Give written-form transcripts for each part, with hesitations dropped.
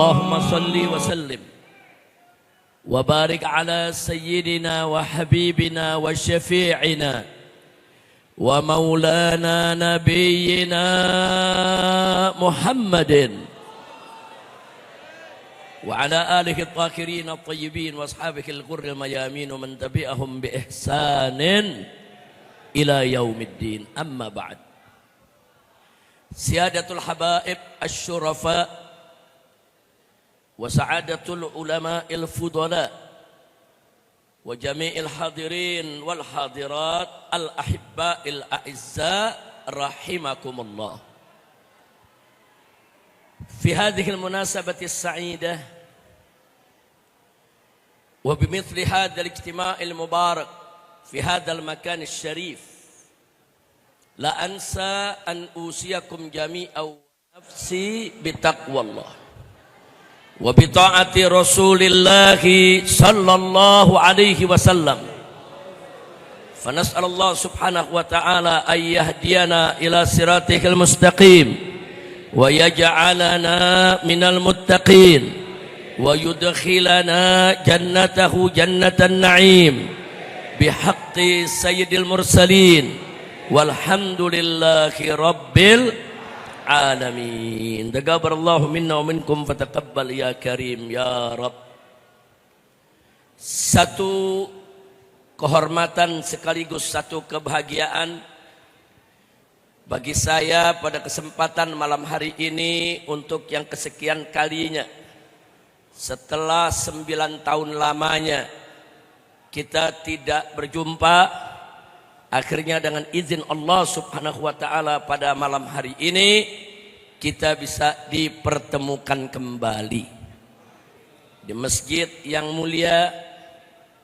اللهم صل وسلم وبارك على سيدنا وحبيبنا وشفيعنا ومولانا نبينا محمد وعلى آله الطاهرين الطيبين وأصحابه الغر الميامين ومن تبعهم بإحسان إلى يوم الدين. أما بعد، سيادة الحبائب الشرفاء وسعادة العلماء الفضلاء وجميع الحاضرين والحاضرات الأحباء الأعزاء رحمكم الله. في هذه المناسبة السعيدة وبمثل هذا الاجتماع المبارك في هذا المكان الشريف، لا أنسى أن أوصيكم جميعا ونفسي بتقوى الله وبطاعة رسول الله صلى الله عليه وسلم. فنسأل الله سبحانه وتعالى أن يهدينا إلى صراطه المستقيم ويجعلنا من المتقين ويدخلنا جنته جنة النعيم بحق سيد المرسلين والحمد لله رب العالمين. تقبل الله منا ومنكم فتقبل يا كريم ya Rabb. Satu kehormatan sekaligus satu kebahagiaan bagi saya pada kesempatan malam hari ini untuk yang kesekian kalinya setelah 9 tahun lamanya kita tidak berjumpa. Akhirnya dengan izin Allah subhanahu wa ta'ala pada malam hari ini kita bisa dipertemukan kembali di masjid yang mulia,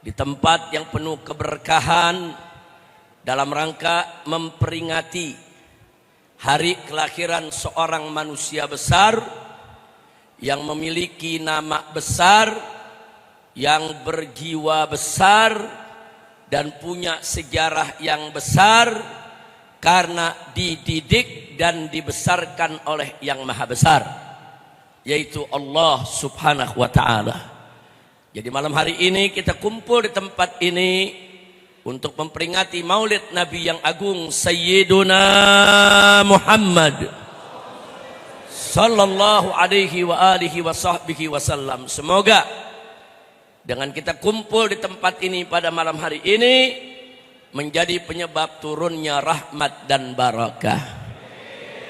di tempat yang penuh keberkahan, dalam rangka memperingati hari kelahiran seorang manusia besar yang memiliki nama besar, yang berjiwa besar dan punya sejarah yang besar karena dididik dan dibesarkan oleh yang maha besar, yaitu Allah subhanahu wa ta'ala. Jadi malam hari ini kita kumpul di tempat ini untuk memperingati maulid Nabi yang agung Sayyiduna Muhammad sallallahu alaihi wa alihi wa sahbihi wasallam. Semoga dengan kita kumpul di tempat ini pada malam hari ini menjadi penyebab turunnya rahmat dan barakah.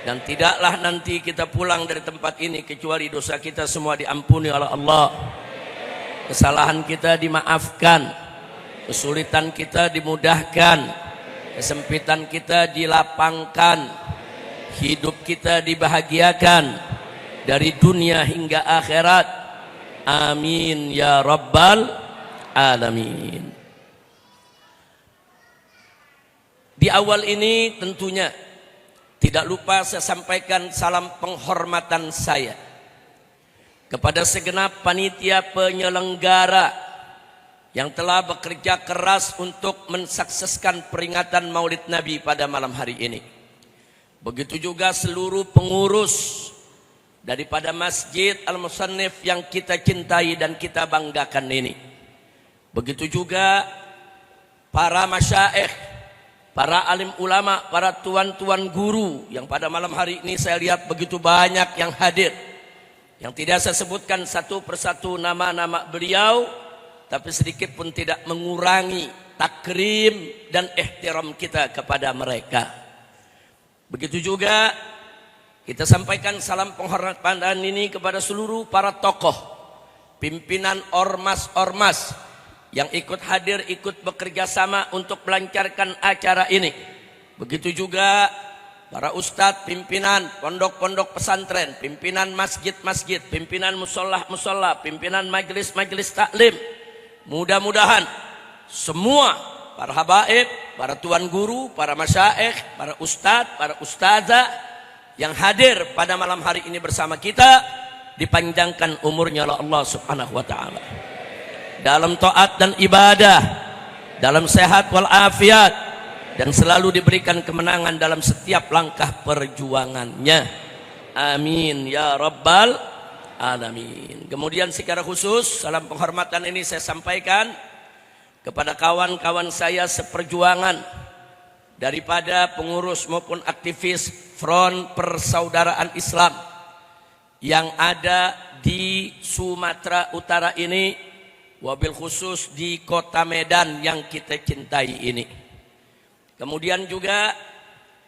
Dan tidaklah nanti kita pulang dari tempat ini kecuali dosa kita semua diampuni oleh Allah, kesalahan kita dimaafkan, kesulitan kita dimudahkan, kesempitan kita dilapangkan, hidup kita dibahagiakan dari dunia hingga akhirat. Amin ya rabbal alamin. Di awal ini tentunya tidak lupa saya sampaikan salam penghormatan saya kepada segenap panitia penyelenggara yang telah bekerja keras untuk mensukseskan peringatan Maulid Nabi pada malam hari ini. Begitu juga seluruh pengurus daripada Masjid Al-Musannif yang kita cintai dan kita banggakan ini. Begitu juga para masyaikh, para alim ulama, para tuan-tuan guru yang pada malam hari ini saya lihat begitu banyak yang hadir. Yang tidak saya sebutkan satu persatu nama-nama beliau, tapi sedikit pun tidak mengurangi takrim dan ihtiram kita kepada mereka. Begitu juga kita sampaikan salam penghormatan ini kepada seluruh para tokoh, pimpinan ormas-ormas yang ikut hadir, ikut bekerja sama untuk melancarkan acara ini. Begitu juga para ustadz, pimpinan pondok-pondok pesantren, pimpinan masjid-masjid, pimpinan musola-musola, pimpinan majelis-majelis taklim. Mudah-mudahan semua para habaib, para tuan guru, para masyaikh, para ustadz, para ustazah yang hadir pada malam hari ini bersama kita dipanjangkan umurnya oleh Allah subhanahu wa ta'ala dalam taat dan ibadah, dalam sehat walafiat, dan selalu diberikan kemenangan dalam setiap langkah perjuangannya. Amin ya rabbal alamin. Kemudian secara khusus salam penghormatan ini saya sampaikan kepada kawan-kawan saya seperjuangan daripada pengurus maupun aktivis Front Persaudaraan Islam yang ada di Sumatera Utara ini, wabil khusus di kota Medan yang kita cintai ini. Kemudian juga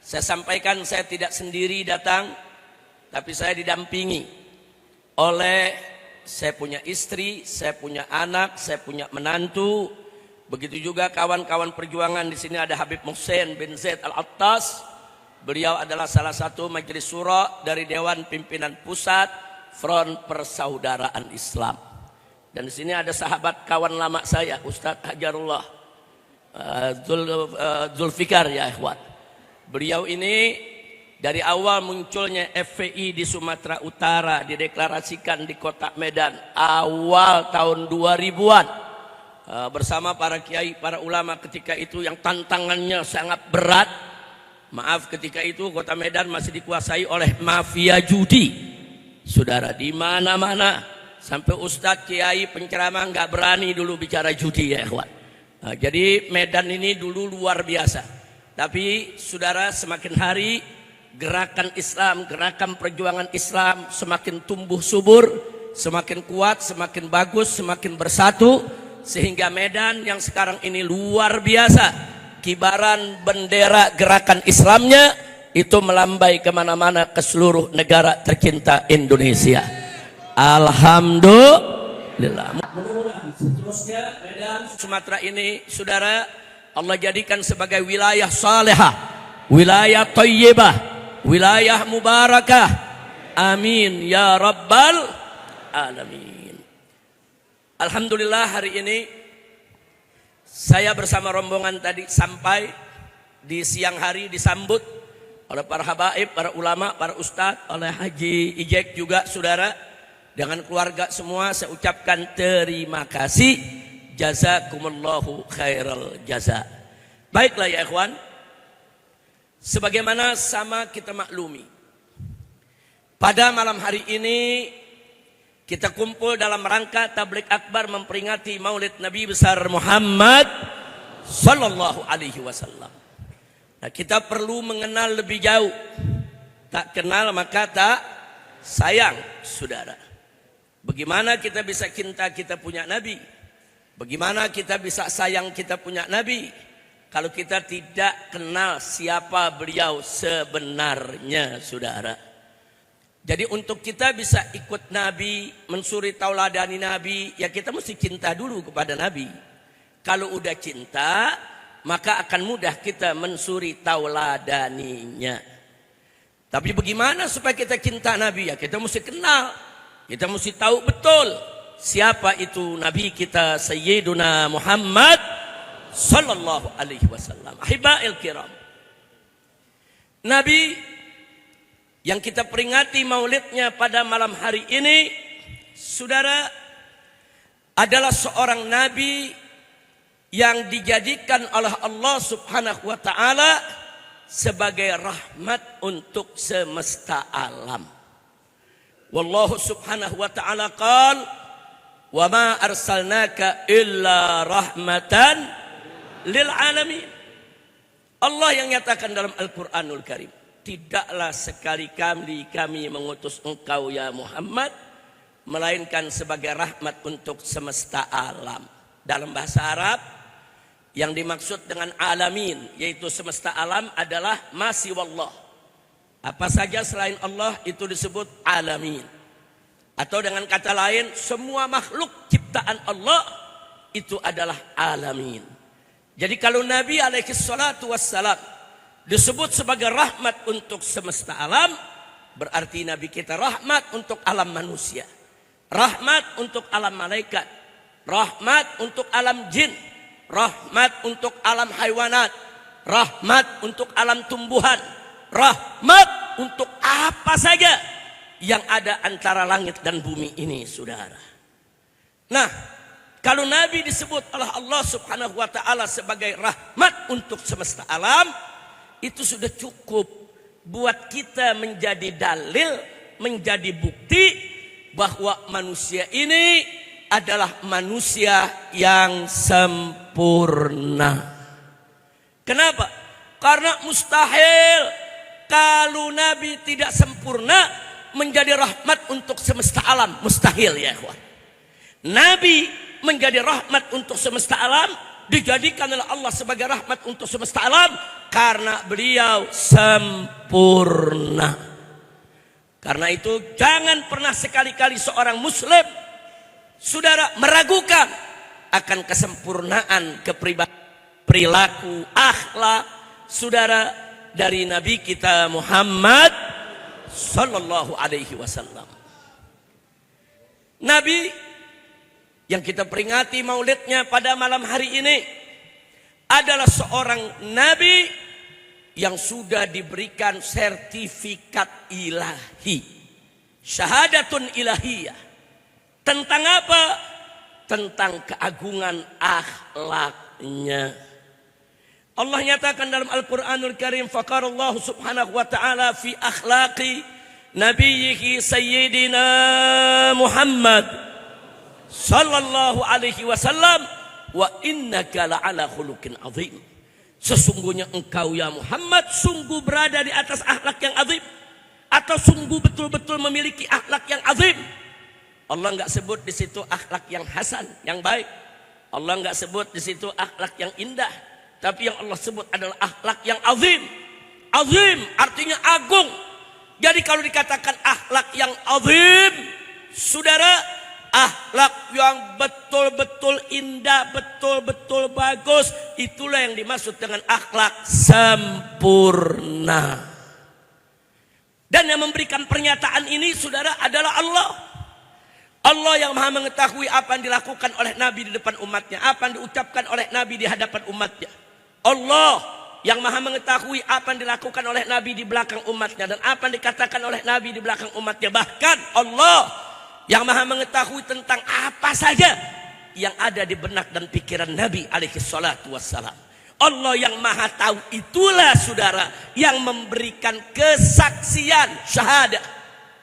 saya sampaikan saya tidak sendiri datang, tapi saya didampingi oleh saya punya istri, saya punya anak, saya punya menantu. Begitu juga kawan-kawan perjuangan di sini ada Habib Muhsin bin Zaid Al-Attas. Beliau adalah salah satu majelis syura dari Dewan Pimpinan Pusat Front Persaudaraan Islam. Dan di sini ada sahabat kawan lama saya, Ustadz Hajarullah Zulfikar ya ikhwan. Beliau ini dari awal munculnya FPI di Sumatera Utara dideklarasikan di kota Medan awal tahun 2000-an bersama para kiai, para ulama ketika itu yang tantangannya sangat berat. Maaf, ketika itu kota Medan masih dikuasai oleh mafia judi. Saudara, di mana-mana sampai ustadz kiai penceramah nggak berani dulu bicara judi ya ikhwan. Jadi Medan ini dulu luar biasa. Tapi saudara, semakin hari gerakan Islam, gerakan perjuangan Islam semakin tumbuh subur, semakin kuat, semakin bagus, semakin bersatu, sehingga Medan yang sekarang ini luar biasa, kibaran bendera gerakan Islamnya itu melambai kemana-mana ke seluruh negara tercinta Indonesia. Alhamdulillah. Seterusnya Medan Sumatera ini saudara, Allah jadikan sebagai wilayah salehah, wilayah thayyibah, wilayah mubarakah. Amin ya rabbal alamin. Alhamdulillah, hari ini saya bersama rombongan tadi sampai di siang hari disambut oleh para habaib, para ulama, para ustadz, oleh Haji Ijek juga saudara, dengan keluarga semua. Saya ucapkan terima kasih, jazakumullahu khairal jaza. Baiklah ya ikhwan, sebagaimana sama kita maklumi, pada malam hari ini kita kumpul dalam rangka tablik akbar memperingati Maulid Nabi besar Muhammad sallallahu alaihi wasallam. Nah, kita perlu mengenal lebih jauh. Tak kenal maka tak sayang, saudara. Bagaimana kita bisa cinta kita punya Nabi? Bagaimana kita bisa sayang kita punya Nabi kalau kita tidak kenal siapa beliau sebenarnya, saudara? Jadi untuk kita bisa ikut Nabi, mensuri tauladani Nabi, ya kita mesti cinta dulu kepada Nabi. Kalau udah cinta, maka akan mudah kita mensuri tauladaninya. Tapi bagaimana supaya kita cinta Nabi? Ya kita mesti kenal, kita mesti tahu betul siapa itu Nabi kita Sayyiduna Muhammad sallallahu alaihi wasallam. Ahibail kiram, Nabi yang kita peringati maulidnya pada malam hari ini, saudara, adalah seorang Nabi yang dijadikan oleh Allah Subhanahu wa ta'ala sebagai rahmat untuk semesta alam. Wallahu Subhanahu wa ta'ala qala, wa ma arsalnaka illa rahmatan lil alamin. Allah yang nyatakan dalam Al-Quranul Karim, tidaklah sekali-kali kami mengutus engkau ya Muhammad melainkan sebagai rahmat untuk semesta alam. Dalam bahasa Arab yang dimaksud dengan alamin yaitu semesta alam adalah ma siwallah. Apa saja selain Allah itu disebut alamin. Atau dengan kata lain, semua makhluk ciptaan Allah itu adalah alamin. Jadi kalau Nabi alaihi salatu wassalam disebut sebagai rahmat untuk semesta alam, berarti Nabi kita rahmat untuk alam manusia, rahmat untuk alam malaikat, rahmat untuk alam jin, rahmat untuk alam haywanat, rahmat untuk alam tumbuhan, rahmat untuk apa saja yang ada antara langit dan bumi ini, saudara. Nah, kalau Nabi disebut oleh Allah Subhanahu wa ta'ala sebagai rahmat untuk semesta alam, itu sudah cukup buat kita menjadi dalil, menjadi bukti bahwa manusia ini adalah manusia yang sempurna. Kenapa? Karena mustahil kalau Nabi tidak sempurna menjadi rahmat untuk semesta alam. Mustahil ya ikhwan. Nabi menjadi rahmat untuk semesta alam, dijadikan oleh Allah sebagai rahmat untuk semesta alam karena beliau sempurna. Karena itu jangan pernah sekali-kali seorang muslim, saudara, meragukan akan kesempurnaan kepribadian, perilaku, akhlak, saudara, dari Nabi kita Muhammad sallallahu alaihi wasallam. Nabi yang kita peringati maulidnya pada malam hari ini adalah seorang Nabi yang sudah diberikan sertifikat ilahi, syahadatun ilahiyah. Tentang apa? Tentang keagungan akhlaknya. Allah nyatakan dalam Al-Quranul Karim, faqarallahu subhanahu wa ta'ala fi akhlaqi nabiyyihi sayyidina Muhammad sallallahu alaihi wasallam, wa innaka la'ala khuluqin azim. Sesungguhnya engkau ya Muhammad sungguh berada di atas akhlak yang azim, atau sungguh betul-betul memiliki akhlak yang azim. Allah enggak sebut di situ akhlak yang hasan, yang baik. Allah enggak sebut di situ akhlak yang indah, tapi yang Allah sebut adalah akhlak yang azim. Azim artinya agung. Jadi kalau dikatakan akhlak yang azim, saudara, akhlak yang betul-betul indah, betul-betul bagus, itulah yang dimaksud dengan akhlak sempurna. Dan yang memberikan pernyataan ini, saudara, adalah Allah. Allah yang maha mengetahui apa yang dilakukan oleh Nabi di depan umatnya, apa yang diucapkan oleh Nabi di hadapan umatnya. Allah yang maha mengetahui apa yang dilakukan oleh Nabi di belakang umatnya, dan apa yang dikatakan oleh Nabi di belakang umatnya. Bahkan Allah yang maha mengetahui tentang apa saja yang ada di benak dan pikiran Nabi alaihi salatu wassalam. Allah yang maha tahu itulah, saudara, yang memberikan kesaksian syahadat.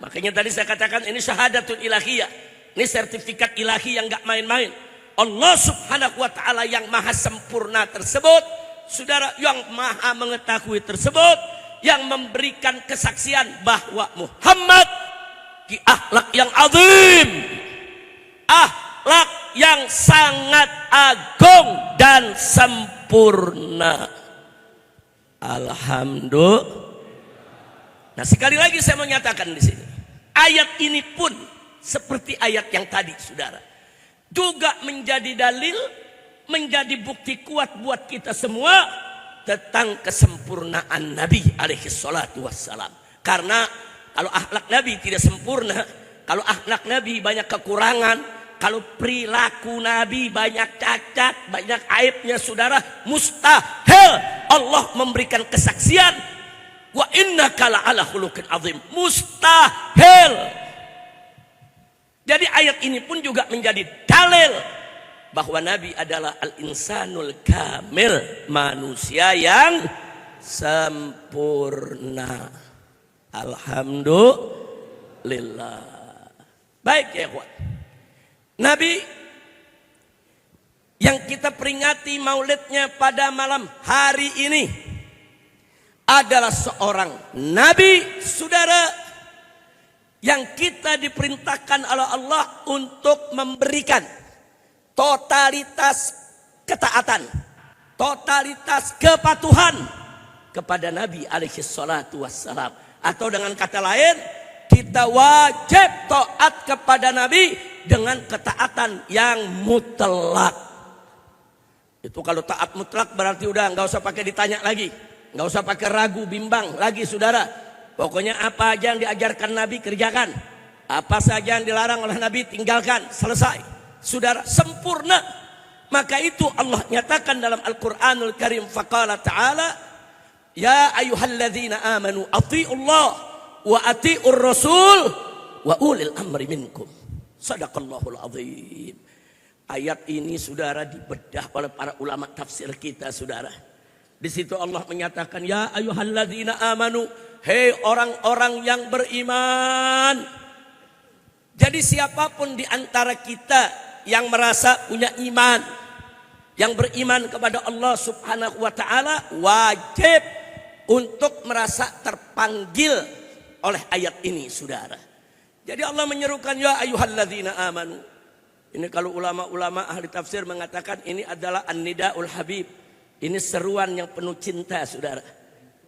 Makanya tadi saya katakan ini syahadatul ilahiyah. Ini sertifikat ilahi yang gak main-main. Allah subhanahu wa ta'ala yang maha sempurna tersebut, saudara, yang maha mengetahui tersebut, yang memberikan kesaksian bahwa Muhammad akhlak yang azim, akhlak yang sangat agung dan sempurna. Alhamdulillah. Nah, sekali lagi saya mau nyatakan di sini, ayat ini pun seperti ayat yang tadi, saudara, juga menjadi dalil, menjadi bukti kuat buat kita semua tentang kesempurnaan Nabi alaihi salatu wassalam. Karena kalau akhlak Nabi tidak sempurna, kalau akhlak Nabi banyak kekurangan, kalau perilaku Nabi banyak cacat, banyak aibnya, saudara, mustahil Allah memberikan kesaksian wa innaka la'ala khuluqin azim. Mustahil. Jadi ayat ini pun juga menjadi dalil bahwa Nabi adalah al-insanul kamil, manusia yang sempurna. Alhamdulillah. Baik ya ikhwan. Nabi yang kita peringati maulidnya pada malam hari ini adalah seorang Nabi, saudara, yang kita diperintahkan oleh Allah untuk memberikan totalitas ketaatan, totalitas kepatuhan kepada Nabi alaihi salatu wassalam. Atau dengan kata lain, kita wajib taat kepada Nabi dengan ketaatan yang mutlak. Itu kalau taat mutlak berarti udah nggak usah pakai ditanya lagi, nggak usah pakai ragu bimbang lagi, saudara. Pokoknya apa aja yang diajarkan Nabi kerjakan, apa saja yang dilarang oleh Nabi tinggalkan, selesai, saudara, sempurna. Maka itu Allah nyatakan dalam Al-Quranul Karim, faqala ta'ala, ya ayyuhalladzina amanu athi'ullah wa athi'ur rasul wa ulil amri minkum. Sadaqallahul azim. Ayat ini, saudara, dibedah oleh para ulama tafsir kita, saudara. Di situ Allah menyatakan, ya ayyuhalladzina amanu, hei orang-orang yang beriman. Jadi siapapun di antara kita yang merasa punya iman, yang beriman kepada Allah Subhanahu wa taala, wajib untuk merasa terpanggil oleh ayat ini, Saudara. Jadi Allah menyerukan ya ayyuhalladzina amanu. Ini kalau ulama-ulama ahli tafsir mengatakan ini adalah an-nidaul habib. Ini seruan yang penuh cinta, Saudara.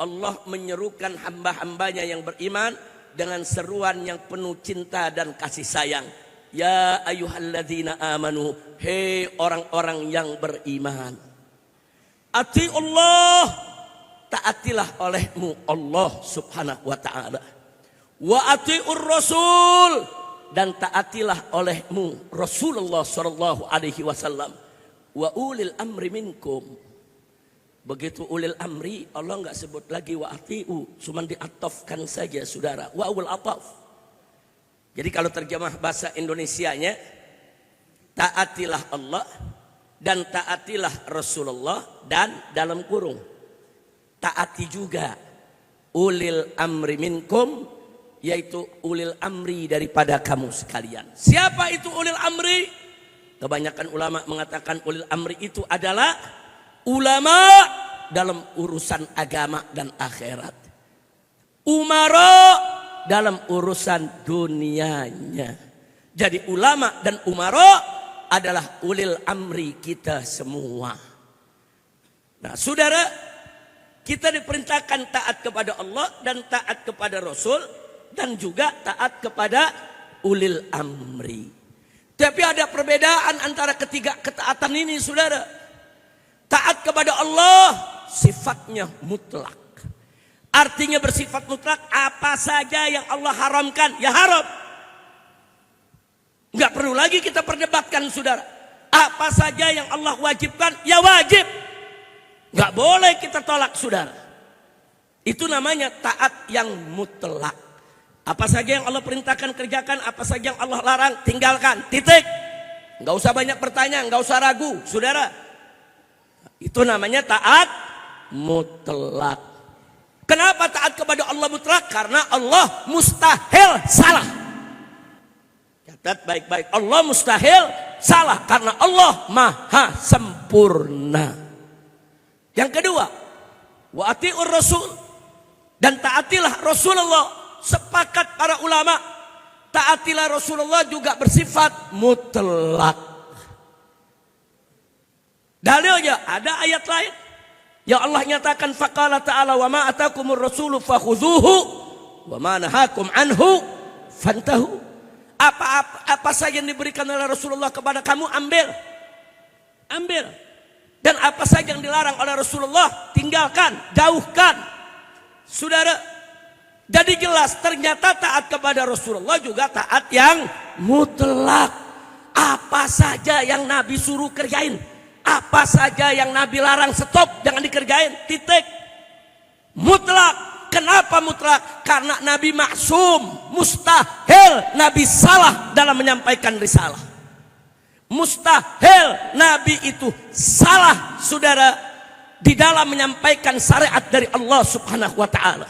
Allah menyerukan hamba-hambanya yang beriman dengan seruan yang penuh cinta dan kasih sayang. Ya ayyuhalladzina amanu, hei orang-orang yang beriman. Atiullah, taatilah olehmu Allah Subhanahu wa taala. Wa atiur rasul, dan taatilah olehmu Rasulullah sallallahu alaihi wasallam. Wa ulil amri minkum. Begitu ulil amri, Allah enggak sebut lagi wa atiu, cuma diatofkan saja, Saudara. Wa ul ataf. Jadi kalau terjemah bahasa Indonesianya, taatilah Allah dan taatilah Rasulullah, dan dalam kurung taati juga ulil amri minkum, yaitu ulil amri daripada kamu sekalian. Siapa itu ulil amri? Kebanyakan ulama mengatakan ulil amri itu adalah ulama dalam urusan agama dan akhirat, umara dalam urusan dunianya. Jadi ulama dan umara adalah ulil amri kita semua. Nah, Saudara, kita diperintahkan taat kepada Allah dan taat kepada Rasul, dan juga taat kepada ulil amri. Tapi ada perbedaan antara ketiga ketaatan ini, Saudara. Taat kepada Allah sifatnya mutlak. Artinya bersifat mutlak, apa saja yang Allah haramkan ya haram. Enggak perlu lagi kita perdebatkan, Saudara. Apa saja yang Allah wajibkan ya wajib. Enggak boleh kita tolak, Saudara. Itu namanya taat yang mutlak. Apa saja yang Allah perintahkan kerjakan, apa saja yang Allah larang tinggalkan, titik. Enggak usah banyak bertanya, enggak usah ragu, Saudara. Itu namanya taat mutlak. Kenapa taat kepada Allah mutlak? Karena Allah mustahil salah. Catat baik-baik, Allah mustahil salah karena Allah maha sempurna. Yang kedua, wa atiur rasul, dan taatilah Rasulullah. Sepakat para ulama, taatilah Rasulullah juga bersifat mutlak. Dalilnya ada ayat lain yang Allah nyatakan, faqala ta'ala wa ma atakumur rasulu fakhudhuhu wa ma nahakum anhu fantahu. Apa saja yang diberikan oleh Rasulullah kepada kamu, ambil. Dan apa saja yang dilarang oleh Rasulullah, tinggalkan, jauhkan. Saudara, jadi jelas ternyata taat kepada Rasulullah juga taat yang mutlak. Apa saja yang Nabi suruh kerjain, apa saja yang Nabi larang, stop, jangan dikerjain, titik. Mutlak. Kenapa mutlak? Karena Nabi maksum, mustahil Nabi salah dalam menyampaikan risalah. Mustahil Nabi itu salah, Saudara, di dalam menyampaikan syariat dari Allah Subhanahu wa taala.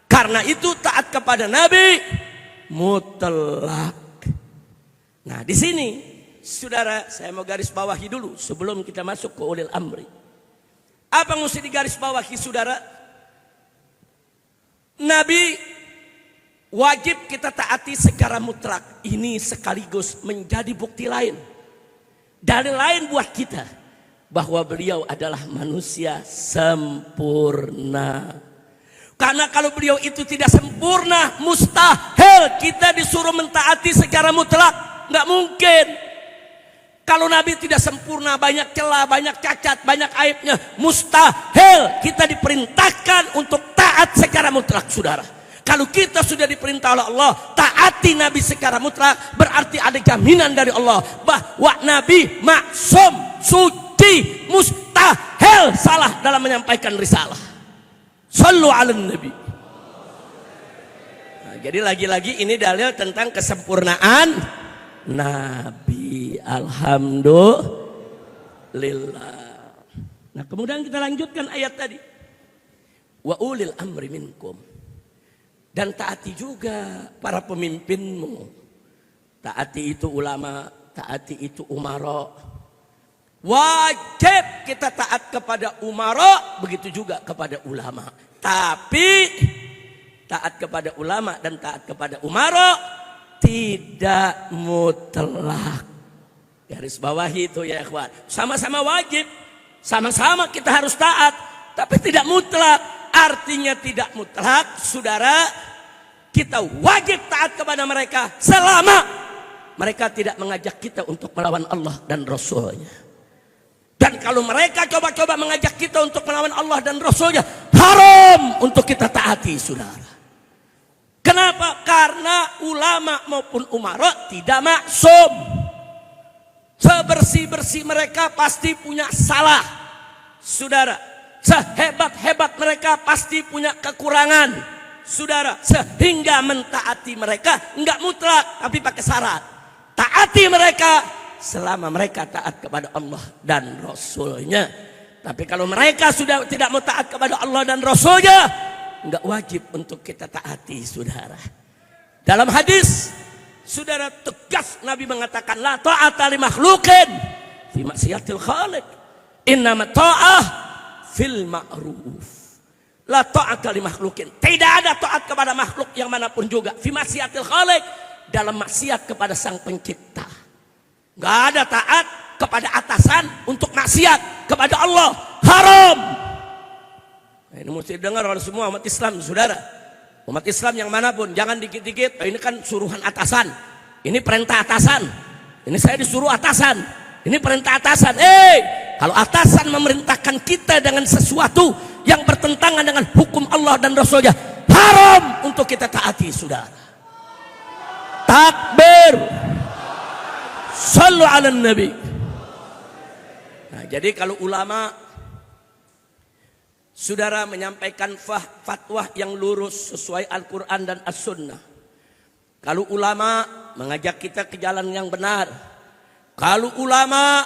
Karena itu taat kepada Nabi mutlak. Nah, di sini, Saudara, saya mau garis bawahi dulu sebelum kita masuk ke ulil amri. Apa yang mesti digaris bawahi, Saudara? Nabi wajib kita taati secara mutlak. Ini sekaligus menjadi bukti lain, dalil lain buat kita bahwa beliau adalah manusia sempurna. Karena kalau beliau itu tidak sempurna, mustahil kita disuruh mentaati secara mutlak. Nggak mungkin. Kalau Nabi tidak sempurna, banyak celah, banyak cacat, banyak aibnya, mustahil kita diperintahkan untuk taat secara mutlak, Saudara. Kalau kita sudah diperintah oleh Allah taati Nabi secara mutlak, berarti ada jaminan dari Allah bahwa Nabi maksum, suci, mustahil salah dalam menyampaikan risalah. Sallu ala Nabi. Nah, jadi lagi-lagi ini dalil tentang kesempurnaan Nabi. Alhamdulillah. Nah, kemudian kita lanjutkan ayat tadi. Wa ulil amri minkum. Dan taati juga para pemimpinmu. taati itu ulama, taati itu umara. Wajib kita taat kepada umara, begitu juga kepada ulama. Tapi taat kepada ulama dan taat kepada umara tidak mutlak. Garis bawahi itu ya ikhwan. Sama-sama wajib, sama-sama kita harus taat, tapi tidak mutlak. Artinya tidak mutlak, saudara, kita wajib taat kepada mereka selama mereka tidak mengajak kita untuk melawan Allah dan Rasulnya. Dan kalau mereka coba-coba mengajak kita untuk melawan Allah dan Rasulnya, haram untuk kita taati, saudara. Kenapa? Karena ulama maupun umara tidak maksum. Sebersih-bersih mereka pasti punya salah, saudara. Sehebat-hebat mereka pasti punya kekurangan, saudara. Sehingga mentaati mereka enggak mutlak, tapi pakai syarat. Taati mereka selama mereka taat kepada Allah dan Rasulnya. Tapi kalau mereka sudah tidak mau taat kepada Allah dan Rasulnya, enggak wajib untuk kita taati, saudara. Dalam hadis, saudara, tegas Nabi mengatakan, la ta'ata li makhluqin fi maksiatil khaliq, innama ta'ah fil ma'ruf. La ta'ata li makhluqin. Tidak ada taat kepada makhluk yang manapun juga. Fi maksiatil khaliq, dalam maksiat kepada sang pencipta. Enggak ada taat kepada atasan untuk maksiat kepada Allah. Haram. Nah, ini mesti dengar oleh semua umat Islam, saudara. Umat Islam yang manapun, jangan dikit-dikit, ini kan suruhan atasan, ini perintah atasan, ini saya disuruh atasan, ini perintah atasan. Kalau atasan memerintahkan kita dengan sesuatu yang bertentangan dengan hukum Allah dan Rasulnya, haram untuk kita taati, saudara. Takbir. Sallu ala nabi. Nah, jadi kalau ulama, saudara, menyampaikan fatwa yang lurus sesuai Al-Quran dan As-Sunnah. Kalau ulama mengajak kita ke jalan yang benar. Kalau ulama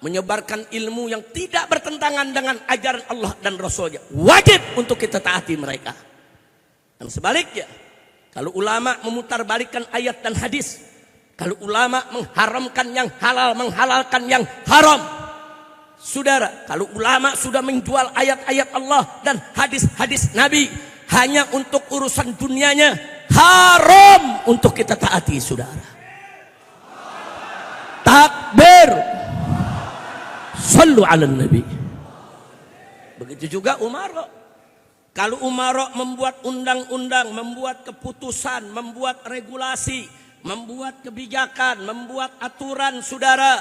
menyebarkan ilmu yang tidak bertentangan dengan ajaran Allah dan Rasulnya, wajib untuk kita taati mereka. Dan sebaliknya, kalau ulama memutarbalikkan ayat dan hadis, kalau ulama mengharamkan yang halal, menghalalkan yang haram, saudara, kalau ulama sudah menjual ayat-ayat Allah dan hadis-hadis Nabi hanya untuk urusan dunianya, haram untuk kita taati, saudara. Takbir. Sallu ala nabi. Begitu juga umara. Kalau umara membuat undang-undang, membuat keputusan, membuat regulasi, membuat kebijakan, membuat aturan, saudara,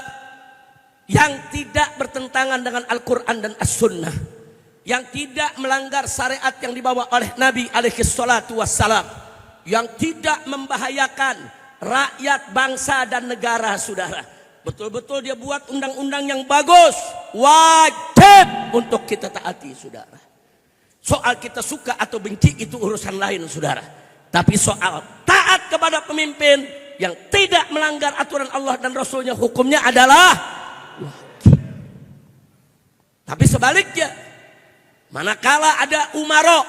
yang tidak bertentangan dengan Al-Quran dan As-Sunnah, yang tidak melanggar syariat yang dibawa oleh Nabi alaihi salatu wassalam, yang tidak membahayakan rakyat, bangsa dan negara, saudara, betul-betul dia buat undang-undang yang bagus, wajib untuk kita taati, saudara. Soal kita suka atau benci itu urusan lain, saudara. Tapi soal taat kepada pemimpin yang tidak melanggar aturan Allah dan Rasulnya, hukumnya adalah wajib. Tapi sebaliknya, manakala ada umara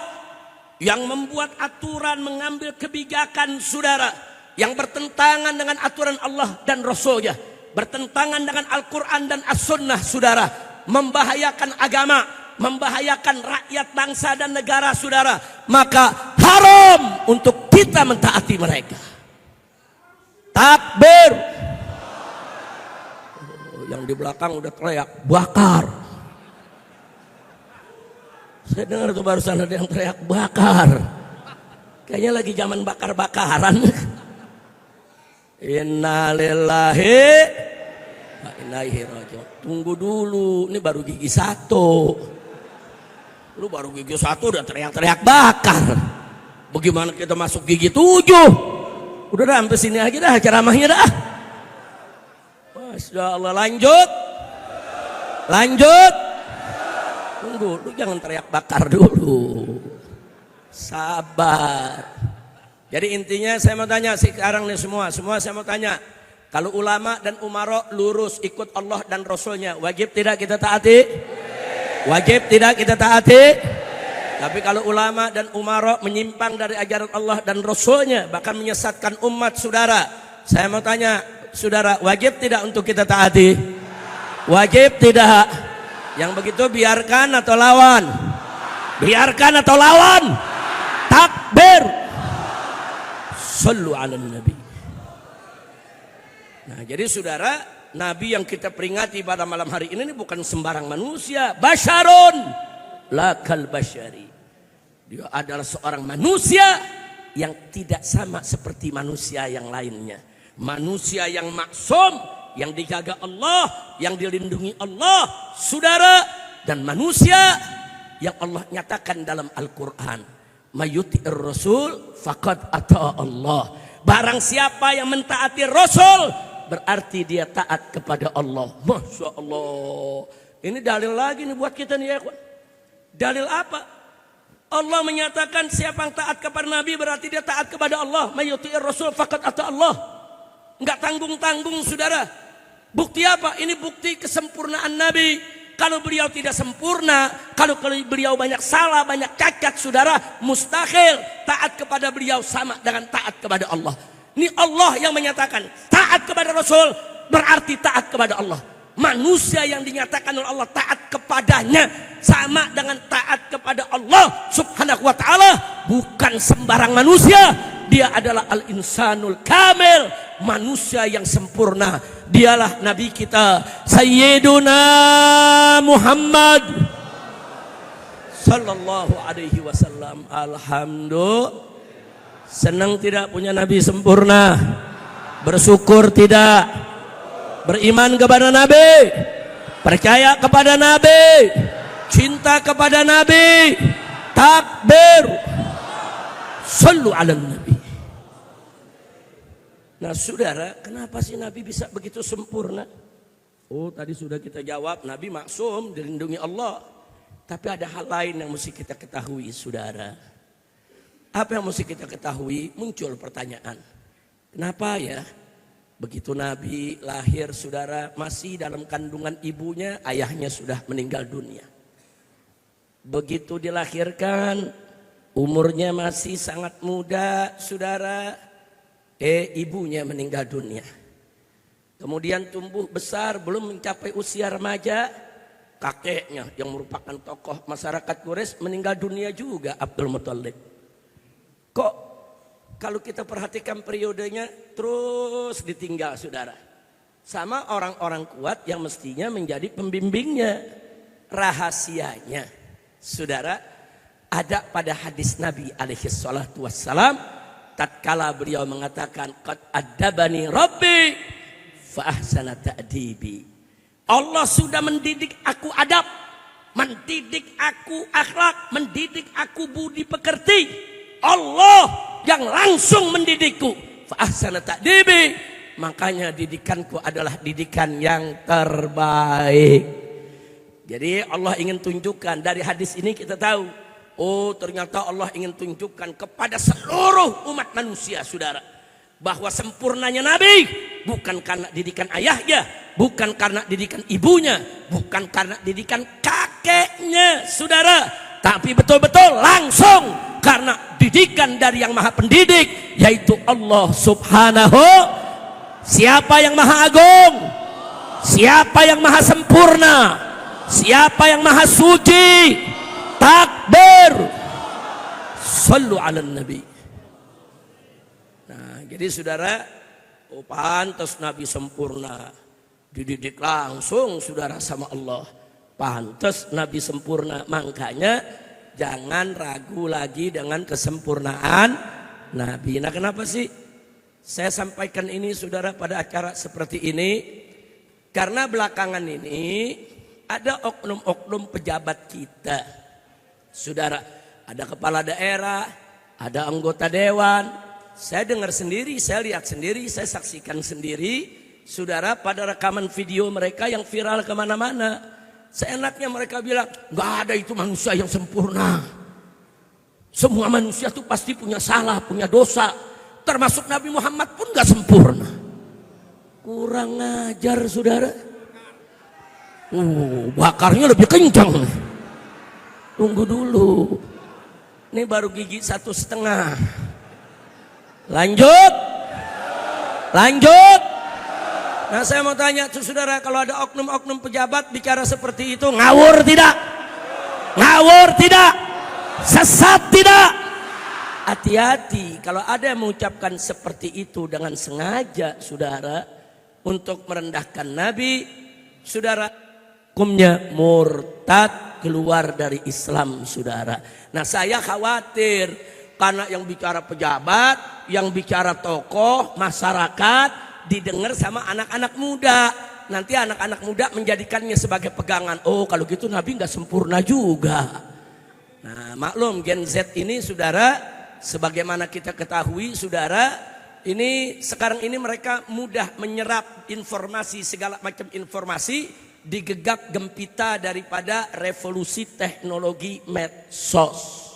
yang membuat aturan, mengambil kebijakan, saudara, yang bertentangan dengan aturan Allah dan Rasulnya, bertentangan dengan Al-Quran dan As-Sunnah, saudara, membahayakan agama, membahayakan rakyat, bangsa dan negara, saudara, maka haram untuk kita mentaati mereka. Takbir. Yang di belakang udah teriak bakar. Saya dengar tuh barusan ada yang teriak bakar. Kayaknya lagi zaman bakar-bakaran. Innalillahi wa inna ilaihi raji'un. Tunggu dulu, ini baru gigi 1. Lu baru gigi 1 udah teriak-teriak bakar. Bagaimana kita masuk gigi 7? Udah dah, sampai sini aja dah ceramahnya dah. Masya Allah, lanjut. Lanjut. Tunggu, lu jangan teriak bakar dulu. Sabar. Jadi intinya saya mau tanya sekarang nih semua saya mau tanya. Kalau ulama dan umara lurus ikut Allah dan Rasulnya, wajib tidak kita taati? Wajib tidak kita taati? Tapi kalau ulama dan umara menyimpang dari ajaran Allah dan Rasulnya, bahkan menyesatkan umat, saudara, Saya mau tanya, saudara, wajib tidak untuk kita taati? Wajib tidak? Yang begitu biarkan atau lawan? Biarkan atau lawan? Takbir. Sallu ala nabi. Nah, jadi saudara, Nabi yang kita peringati pada malam hari ini bukan sembarang manusia. Basyarun lakal basyari. Dia adalah seorang manusia yang tidak sama seperti manusia yang lainnya. Manusia yang maksum, yang dijaga Allah, yang dilindungi Allah, saudara. Dan manusia yang Allah nyatakan dalam Al-Quran, mayyuti'ir rasul faqad ata Allah. Barang siapa yang mentaati Rasul, berarti dia taat kepada Allah. Masya Allah. Ini dalil lagi nih buat kita nih ya. Dalil apa? Allah menyatakan siapa yang taat kepada Nabi berarti dia taat kepada Allah. Mayyuti'ir rasul faqad ata Allah. Enggak tanggung-tanggung saudara. Bukti apa? Ini bukti kesempurnaan Nabi. Kalau beliau tidak sempurna, kalau beliau banyak salah, banyak cacat saudara, mustahil taat kepada beliau sama dengan taat kepada Allah. Ini Allah yang menyatakan taat kepada Rasul berarti taat kepada Allah. Manusia yang dinyatakan oleh Allah taat kepadanya sama dengan taat kepada Allah subhanahu wa ta'ala. Bukan sembarang manusia. Dia adalah al-insanul kamil, manusia yang sempurna. Dialah Nabi kita Sayyiduna Muhammad sallallahu alaihi wasallam. Alhamdulillah. Senang tidak punya Nabi sempurna? Bersyukur tidak? Beriman kepada Nabi? Percaya kepada Nabi? Cinta kepada Nabi? Takbir. Sallu ala Nabi. Nah saudara, kenapa sih Nabi bisa begitu sempurna? Oh tadi sudah kita jawab, Nabi maksum, dilindungi Allah. Tapi ada hal lain yang mesti kita ketahui saudara. Apa yang mesti kita ketahui? Muncul pertanyaan. Kenapa ya? Begitu Nabi lahir saudara, masih dalam kandungan ibunya, ayahnya sudah meninggal dunia. Begitu dilahirkan, umurnya masih sangat muda saudara. Ibunya meninggal dunia. Kemudian tumbuh besar, belum mencapai usia remaja, kakeknya yang merupakan tokoh masyarakat Quraisy meninggal dunia juga, Abdul Muthalib. Kok kalau kita perhatikan periodenya terus ditinggal saudara, sama orang-orang kuat yang mestinya menjadi pembimbingnya. Rahasianya saudara ada pada hadis Nabi alaihi salatu wassalam, tatkala beliau mengatakan qad adabani rabbi fa ahsana ta'dibi. Allah sudah mendidik aku adab, mendidik aku akhlak, mendidik aku budi pekerti. Allah yang langsung mendidikku. Fa ahsana ta'dibi. Makanya didikanku adalah didikan yang terbaik. Jadi Allah ingin tunjukkan dari hadis ini kita tahu, oh ternyata Allah ingin tunjukkan kepada seluruh umat manusia saudara, bahwa sempurnanya Nabi bukan karena didikan ayahnya, bukan karena didikan ibunya, bukan karena didikan kakeknya saudara, tapi betul-betul langsung karena didikan dari yang maha pendidik, yaitu Allah subhanahu. Siapa yang maha agung? Siapa yang maha sempurna? Siapa yang maha suci? Takbir. Sallu ala nabi. Nah jadi saudara, oh pantas Nabi sempurna, dididik langsung saudara sama Allah. Pantas Nabi sempurna. Makanya jangan ragu lagi dengan kesempurnaan Nabi. Nah kenapa sih saya sampaikan ini saudara pada acara seperti ini? Karena belakangan ini ada oknum-oknum pejabat kita saudara, ada kepala daerah, ada anggota dewan. Saya dengar sendiri, saya lihat sendiri, saya saksikan sendiri saudara pada rekaman video mereka yang viral kemana-mana. Seenaknya mereka bilang, gak ada itu manusia yang sempurna. Semua manusia itu pasti punya salah, punya dosa. Termasuk Nabi Muhammad pun gak sempurna. Kurang ajar saudara. Bakarnya lebih kencang. Tunggu dulu. Ini baru gigi 1,5. Lanjut. Lanjut. Nah saya mau tanya saudara, kalau ada oknum-oknum pejabat bicara seperti itu, ngawur tidak? Ngawur tidak? Sesat tidak? Hati-hati kalau ada yang mengucapkan seperti itu dengan sengaja saudara untuk merendahkan Nabi, saudara hukumnya murtad, keluar dari Islam saudara. Nah saya khawatir karena yang bicara pejabat, yang bicara tokoh, masyarakat didengar sama anak-anak muda. Nanti anak-anak muda menjadikannya sebagai pegangan. Oh kalau gitu Nabi nggak sempurna juga. Nah maklum Gen Z ini saudara, sebagaimana kita ketahui saudara, ini sekarang ini mereka mudah menyerap informasi, segala macam informasi, digegap gempita daripada revolusi teknologi medsos.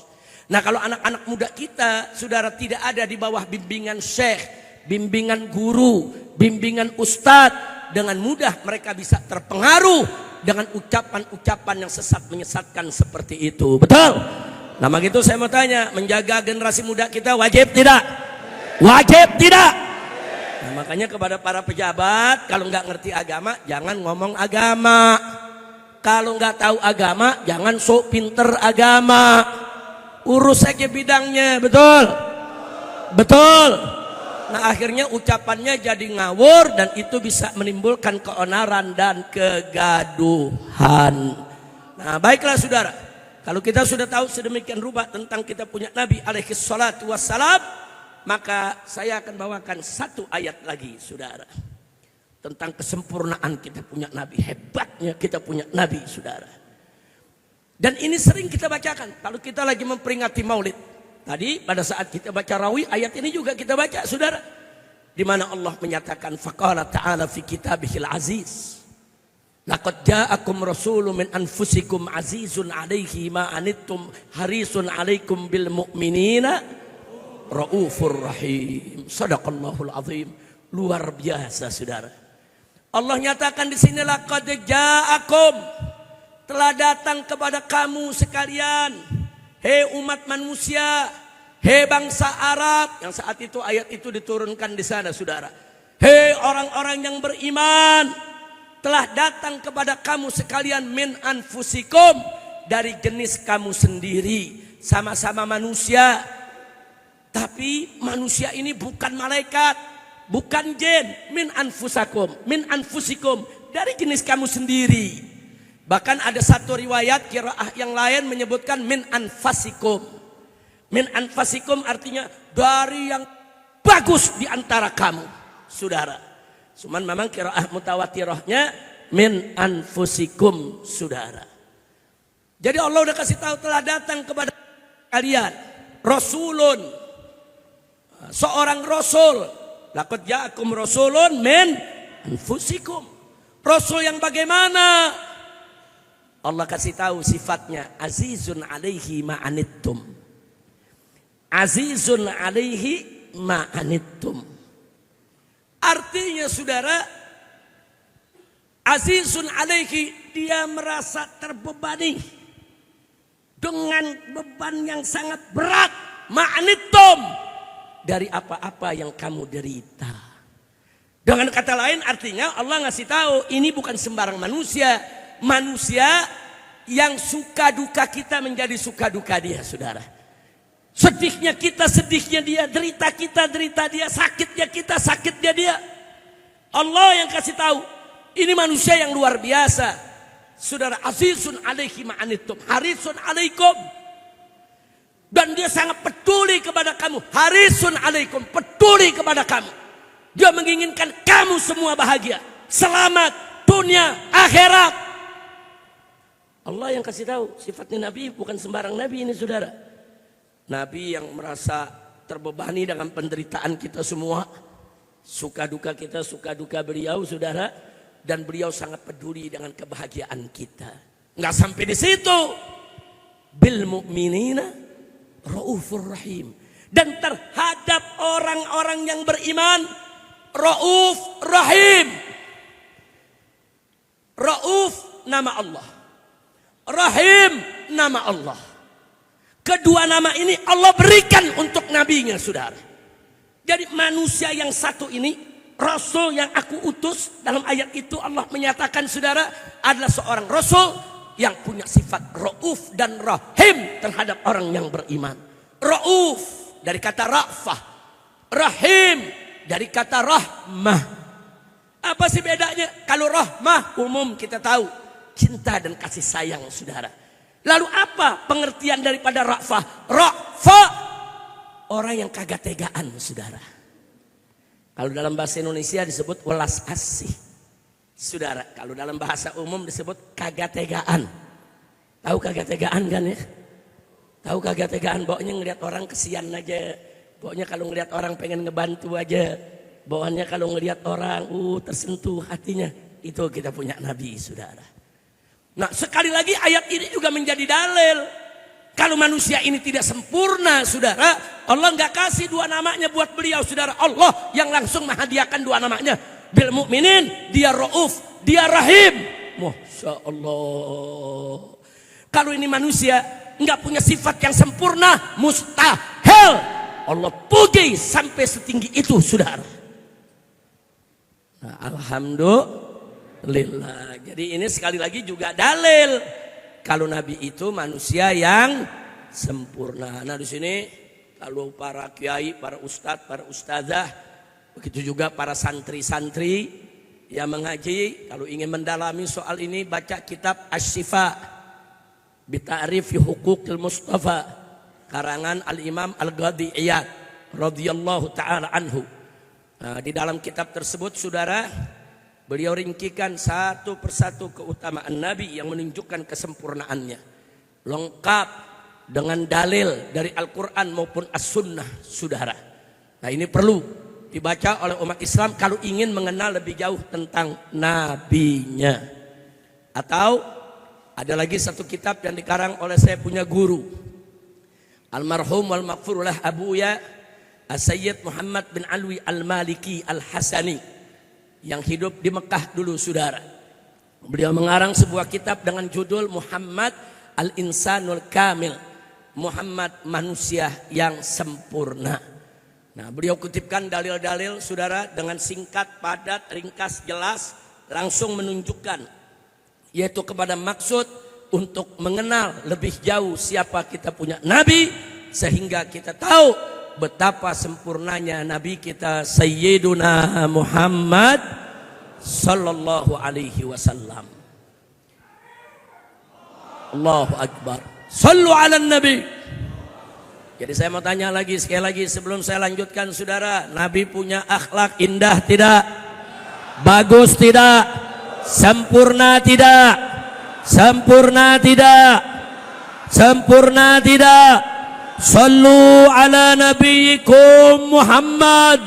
Nah kalau anak-anak muda kita saudara tidak ada di bawah bimbingan syekh, bimbingan guru, bimbingan ustadz, dengan mudah mereka bisa terpengaruh dengan ucapan-ucapan yang sesat menyesatkan seperti itu. Betul? Nah begitu saya mau tanya, menjaga generasi muda kita wajib tidak? Wajib tidak? Nah makanya kepada para pejabat, kalau nggak ngerti agama jangan ngomong agama. Kalau nggak tahu agama jangan sok pinter agama. Urus saja bidangnya, betul? Betul? Nah akhirnya ucapannya jadi ngawur dan itu bisa menimbulkan keonaran dan kegaduhan. Nah baiklah saudara, kalau kita sudah tahu sedemikian rupa tentang kita punya Nabi alaihi salatu wassalam, maka saya akan bawakan satu ayat lagi saudara, tentang kesempurnaan kita punya Nabi, hebatnya kita punya Nabi saudara. Dan ini sering kita bacakan kalau kita lagi memperingati Maulid. Tadi pada saat kita baca rawi, ayat ini juga kita baca saudara, di mana Allah menyatakan faqala ta'ala fi kitabihil aziz, laqad ja'akum rasulun min anfusikum azizun 'alaihi ma anittum harisun 'alaikum bil mu'minina raufur rahim. Shadaqallahul azim. Luar biasa saudara. Allah nyatakan di sini laqad ja'akum, telah datang kepada kamu sekalian, hei umat manusia, hei bangsa Arab, yang saat itu ayat itu diturunkan di sana saudara. Hei orang-orang yang beriman, telah datang kepada kamu sekalian min anfusikum, dari jenis kamu sendiri, sama-sama manusia. Tapi manusia ini bukan malaikat, bukan jin, min anfusakum, min anfusikum, dari jenis kamu sendiri. Bahkan ada satu riwayat qiraah yang lain menyebutkan min anfasikum. Min anfasikum artinya dari yang bagus di antara kamu, saudara. Cuman memang qiraah mutawatirahnya min anfusikum, saudara. Jadi Allah udah kasih tahu telah datang kepada kalian rasulun, seorang rasul. Laqad ja'akum rasulun min anfusikum. Rasul yang bagaimana? Allah kasih tahu sifatnya, azizun 'alaihi ma anittum. Azizun 'alaihi ma anittum. Artinya saudara, azizun 'alaihi, dia merasa terbebani dengan beban yang sangat berat, ma anittum, dari apa-apa yang kamu derita. Dengan kata lain artinya Allah ngasih tahu ini bukan sembarang manusia. Manusia yang suka duka kita menjadi suka duka dia saudara. Sedihnya kita sedihnya dia, derita kita derita dia, sakitnya kita sakitnya dia. Allah yang kasih tahu ini manusia yang luar biasa saudara. Azizun 'alaihi ma anittum harisun 'alaikum, dan dia sangat peduli kepada kamu. Harisun 'alaikum, peduli kepada kamu. Dia menginginkan kamu semua bahagia, selamat dunia akhirat. Allah yang kasih tahu sifatnya Nabi, bukan sembarang Nabi ini saudara. Nabi yang merasa terbebani dengan penderitaan kita semua, suka duka kita, suka duka beliau saudara, dan beliau sangat peduli dengan kebahagiaan kita. Nggak sampai di situ, bil mu'minina raufur rahim, dan terhadap orang-orang yang beriman rauf rahim. Rauf nama Allah, Rahim nama Allah. Kedua nama ini Allah berikan untuk nabinya saudara. Jadi manusia yang satu ini Rasul yang aku utus, dalam ayat itu Allah menyatakan saudara adalah seorang Rasul yang punya sifat Rauf dan Rahim terhadap orang yang beriman. Rauf dari kata ra'fah, Rahim dari kata rahmah. Apa sih bedanya? Kalau rahmah umum kita tahu cinta dan kasih sayang saudara. Lalu apa pengertian daripada ra'fah? Ra'fah orang yang kagak tegaan saudara. Kalau dalam bahasa Indonesia disebut welas asih. Saudara, kalau dalam bahasa umum disebut kagak tegaan. Tahu kagak tegaan kan ya? Tahu kagak tegaan, baunya ngelihat orang kesian aja. Baunya kalau ngelihat orang pengen ngebantu aja. Baunya kalau ngelihat orang tersentuh hatinya. Itu kita punya Nabi saudara. Nah sekali lagi ayat ini juga menjadi dalil. Kalau manusia ini tidak sempurna saudara, Allah nggak kasih dua namanya buat beliau saudara. Allah yang langsung menghadiahkan dua namanya. Bil mu'minin dia Rauf, dia Rahim. Masya Allah. Kalau ini manusia nggak punya sifat yang sempurna, mustahil Allah puji sampai setinggi itu saudara. Nah, alhamdulillah. Jadi ini sekali lagi juga dalil kalau Nabi itu manusia yang sempurna. Nah di sini kalau para kiai, para ustadz, para ustazah, begitu juga para santri-santri yang mengaji, kalau ingin mendalami soal ini baca kitab Asy-Syifa Bita'rif Huquqil Mustafa karangan Al-Imam Al-Qadhi Iyad radhiyallahu taala anhu. Nah, di dalam kitab tersebut saudara, beliau ringkikan satu persatu keutamaan Nabi yang menunjukkan kesempurnaannya. Lengkap dengan dalil dari Al-Quran maupun As-Sunnah saudara. Nah ini perlu dibaca oleh umat Islam kalau ingin mengenal lebih jauh tentang nabinya. Atau ada lagi satu kitab yang dikarang oleh saya punya guru, almarhum wal maghfurullah abuya As-Sayyid Muhammad bin Alwi Al-Maliki Al-Hasani yang hidup di Mekah dulu saudara. Beliau mengarang sebuah kitab dengan judul Muhammad Al-Insanul Kamil, Muhammad manusia yang sempurna. Nah beliau kutipkan dalil-dalil saudara dengan singkat, padat, ringkas, jelas, langsung menunjukkan yaitu kepada maksud untuk mengenal lebih jauh siapa kita punya Nabi, sehingga kita tahu betapa sempurnanya Nabi kita Sayyiduna Muhammad sallallahu alaihi wasallam. Allahu Akbar. Sallu ala Nabi. Jadi saya mau tanya lagi sekali lagi sebelum saya lanjutkan saudara, Nabi punya akhlak indah tidak? Bagus tidak? Sempurna tidak? Sempurna tidak? Sempurna tidak? Sallu ala nabiyikum Muhammad.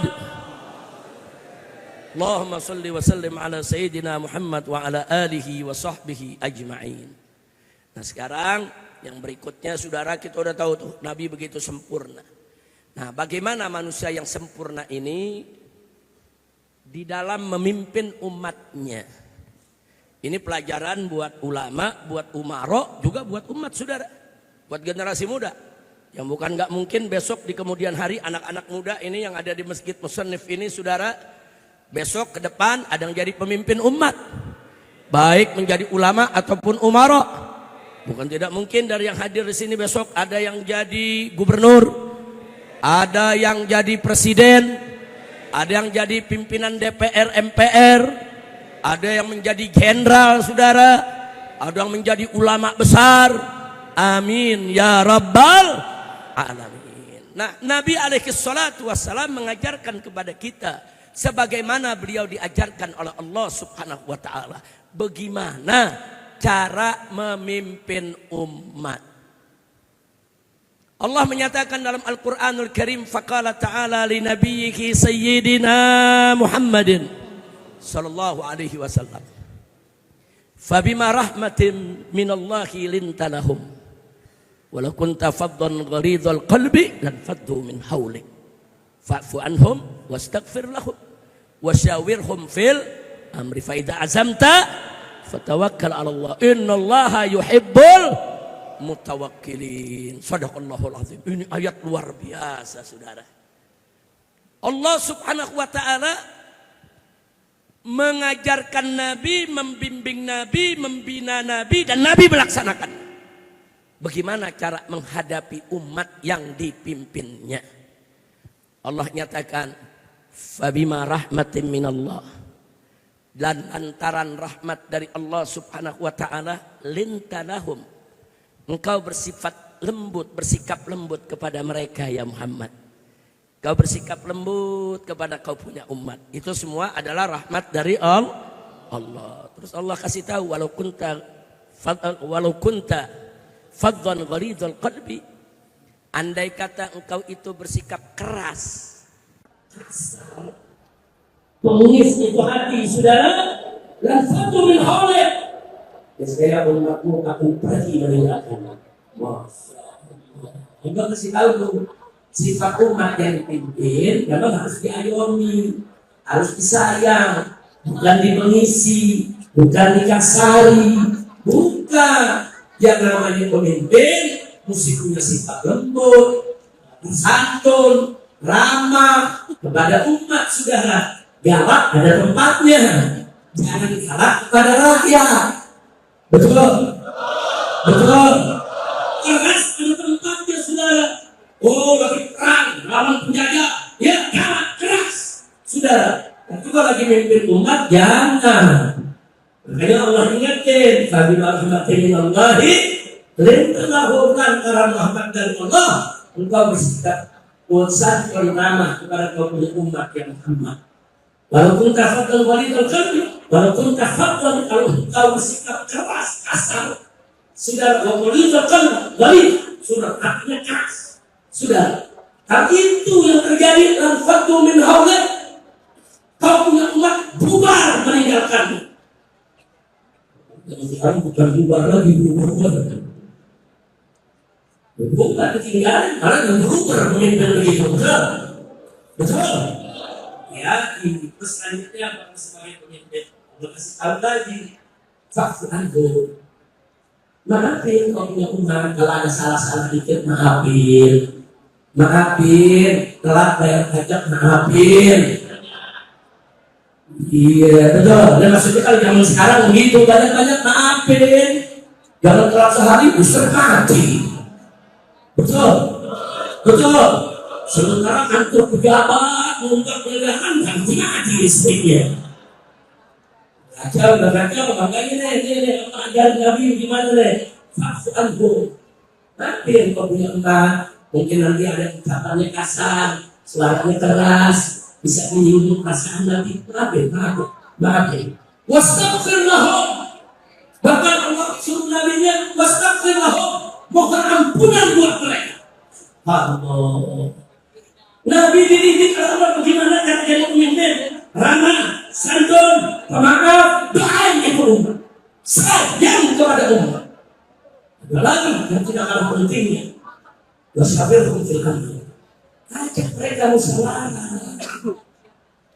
Allahumma salli wa sallim ala sayyidina Muhammad wa ala alihi wa sahbihi ajma'in. Nah sekarang yang berikutnya saudara, kita udah tahu tuh Nabi begitu sempurna. Nah bagaimana manusia yang sempurna ini di dalam memimpin umatnya? Ini pelajaran buat ulama, buat umaro, juga buat umat saudara, buat generasi muda. Yang bukan nggak mungkin besok di kemudian hari anak-anak muda ini yang ada di Masjid Musannif ini saudara, besok ke depan ada yang jadi pemimpin umat, baik menjadi ulama ataupun umaro. Bukan tidak mungkin dari yang hadir di sini besok ada yang jadi gubernur, ada yang jadi presiden, ada yang jadi pimpinan DPR, MPR, ada yang menjadi jenderal saudara, ada yang menjadi ulama besar. Amin ya rabbal alamin. Nah Nabi alaihi salatu wassalam mengajarkan kepada kita sebagaimana beliau diajarkan oleh Allah subhanahu wa ta'ala, bagaimana cara memimpin umat. Allah menyatakan dalam Al-Quranul Karim, faqala ta'ala li nabiyyihi sayyidina Muhammadin sallallahu alaihi wasallam, fabima rahmatin minallahi linta lahum walau kunta faddan ghalidhal qalbi lan faddu min hawlik fa'fu anhum wastaghfir lahum wasyawirhum fil amri fa idza azamta fatawakkal 'ala Allah innallaha yuhibbul mutawakkilin. Shadaqallahul azim. Ini ayat luar biasa saudara. Allah subhanahu wa ta'ala mengajarkan Nabi, membimbing Nabi, membina Nabi, dan Nabi melaksanakan. Bagaimana cara menghadapi umat yang dipimpinnya? Allah nyatakan, fabima rahmatin minallah, dan lantaran rahmat dari Allah subhanahu wa ta'ala, lintalahum, engkau bersifat lembut, bersikap lembut kepada mereka ya Muhammad. Kau bersikap lembut kepada kau punya umat. Itu semua adalah rahmat dari Allah. Terus Allah kasih tahu, walau kunta faddan ghalidhal qalbi, andai kata engkau itu bersikap keras, pengis itu hati, saudara, lan fatu min hawlik, nescaya umatmu akan pergi meninggalkanmu. Masya Allah. Engkau kasih tahu tuh, sifat umat yang dipimpin memang harus diayomi, harus disayang, bukan dimengisi, bukan dikasari, bukan. Yang namanya pemimpin mesti punya sifat lembut, santun, ramah kepada umat, saudara. Galak pada tempatnya, jangan galak kepada rakyat. Betul, betul. Keras pada tempatnya, saudara. Oh, lagi perang, lawan penjajah, ya galak keras, saudara. Tapi kalau lagi memimpin umat, jangan. Makanya Allah ingatkan, fabima rahmatin minallahi lintalahum, lantaran rahmat dari Allah, engkau bersikap bosan ramah kepada kau punya umat yang Muhammad. Walaupun tafadhal walidul qalbi, walaupun tafadhal, kalau engkau bersikap keras, kasar, sudah walidul qalbi, walid, sudah artinya keras, sudah. Tapi itu yang terjadi, lanfatu min hawlik, kau punya umat bubar meninggalkanmu. Sekarang bukan bubar lagi, bukan ketinggalan, malah yang bubar memimpin begitu, betul, betul. Ya, ini selanjutnya apa sebagai pemimpin? Kasih tahu lagi, fa'fu anhum, maafin kau punya umat. Kalau ada salah-salah dikit, maafin, telat bayar pajak, maafin. Iya, betul. Dan maksudnya kalau zaman sekarang begitu, banyak-banyak maafin. Jangan telat sehari, usir mati. Betul, betul. Sementara kantor pejabat mengungkap penggeledahan, ganti mati istrinya. Kacau, makanya nih, ajaran Nabi gimana nih? Fa'fu anhum, maafin kau punya umat. Mungkin nanti ada ucapannya kasar, suaranya keras, bisa menyinggung perasaan Nabi. Maafin. Wastaghfir lahum. Bahkan Allah suruh Nabinya, wastaghfir lahum, mohon ampunan buat mereka. Allah. Nabi dididik Allah bagaimana cara jadi pemimpin, ramah, santun, pemaaf, doain itu umat, sayang kepada umat. Ada lagi yang tidak kalah pentingnya, wastaghfirhum fil amri, ajak mereka musyawarah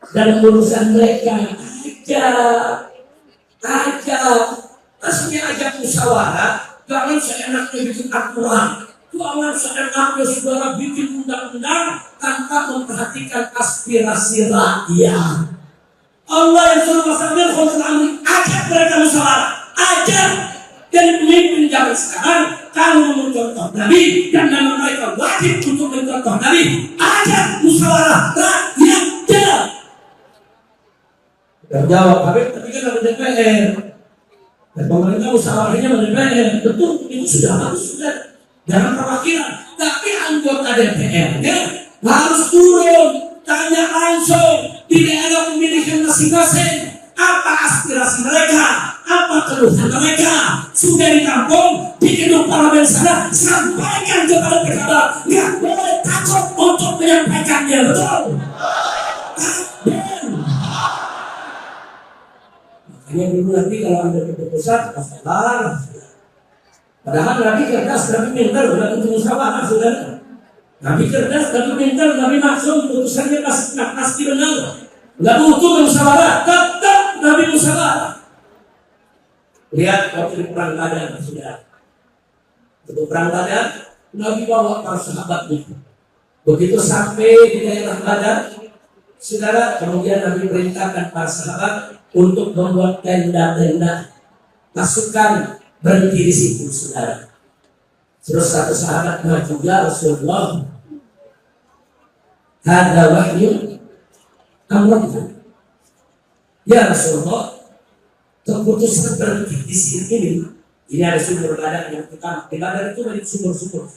dalam urusan mereka, ajak, maksudnya ajak musyawarah. Jangan seenaknya bikin aturan, jangan seenaknya saudara bikin undang-undang tanpa memperhatikan aspirasi rakyat. Allah yang suruh wastaghfirhum fil amri, ajak mereka musyawarah, ajak. Dari pemimpin zaman sekarang, kamu mencontoh Nabi dan nama mereka wajib untuk mencontoh Nabi. Ajak musyawarah rakyat. Terjawab, tapi kan ada DPR. Dan pemerintah musyawarahnya DPR. Betul, itu sudah harus, sudah. Jangan perwakilan. Tapi anggota DPR-nya harus turun, tanya langsung di daerah pemilihan masing-masing. Apa aspirasi mereka? Apa keluhan mereka? Sudah di kampung, di gedung parlemen sana, sampaikan kepada pejabat. Nggak boleh takut untuk menyampaikannya, betul? Makanya dulu nanti kalau ada keputusan, sabar. Padahal Nabi cerdas, Nabi pintar, bukan untuk musyawarah, saudara. Nabi cerdas, Nabi pintar, Nabi maksum, keputusannya pasti benar. Nggak butuh musyawarah, tetap Nabi musyawarah. Lihat waktu perang Badar, saudara. Waktu perang Badar, Nabi bawa para sahabatnya. Begitu sampai di daerah Badar, saudara, kemudian Nabi perintahkan para sahabat untuk membuat tenda-tenda. Pasukan berhenti di situ, saudara. Terus satu sahabat maju, ya Rasulullah, ada wahyu amrullah. Ya Rasulullah, keputusan berhenti di sini ini. Ini ada sumur badan yang pertama. Di badan itu banyak sumur-sumur.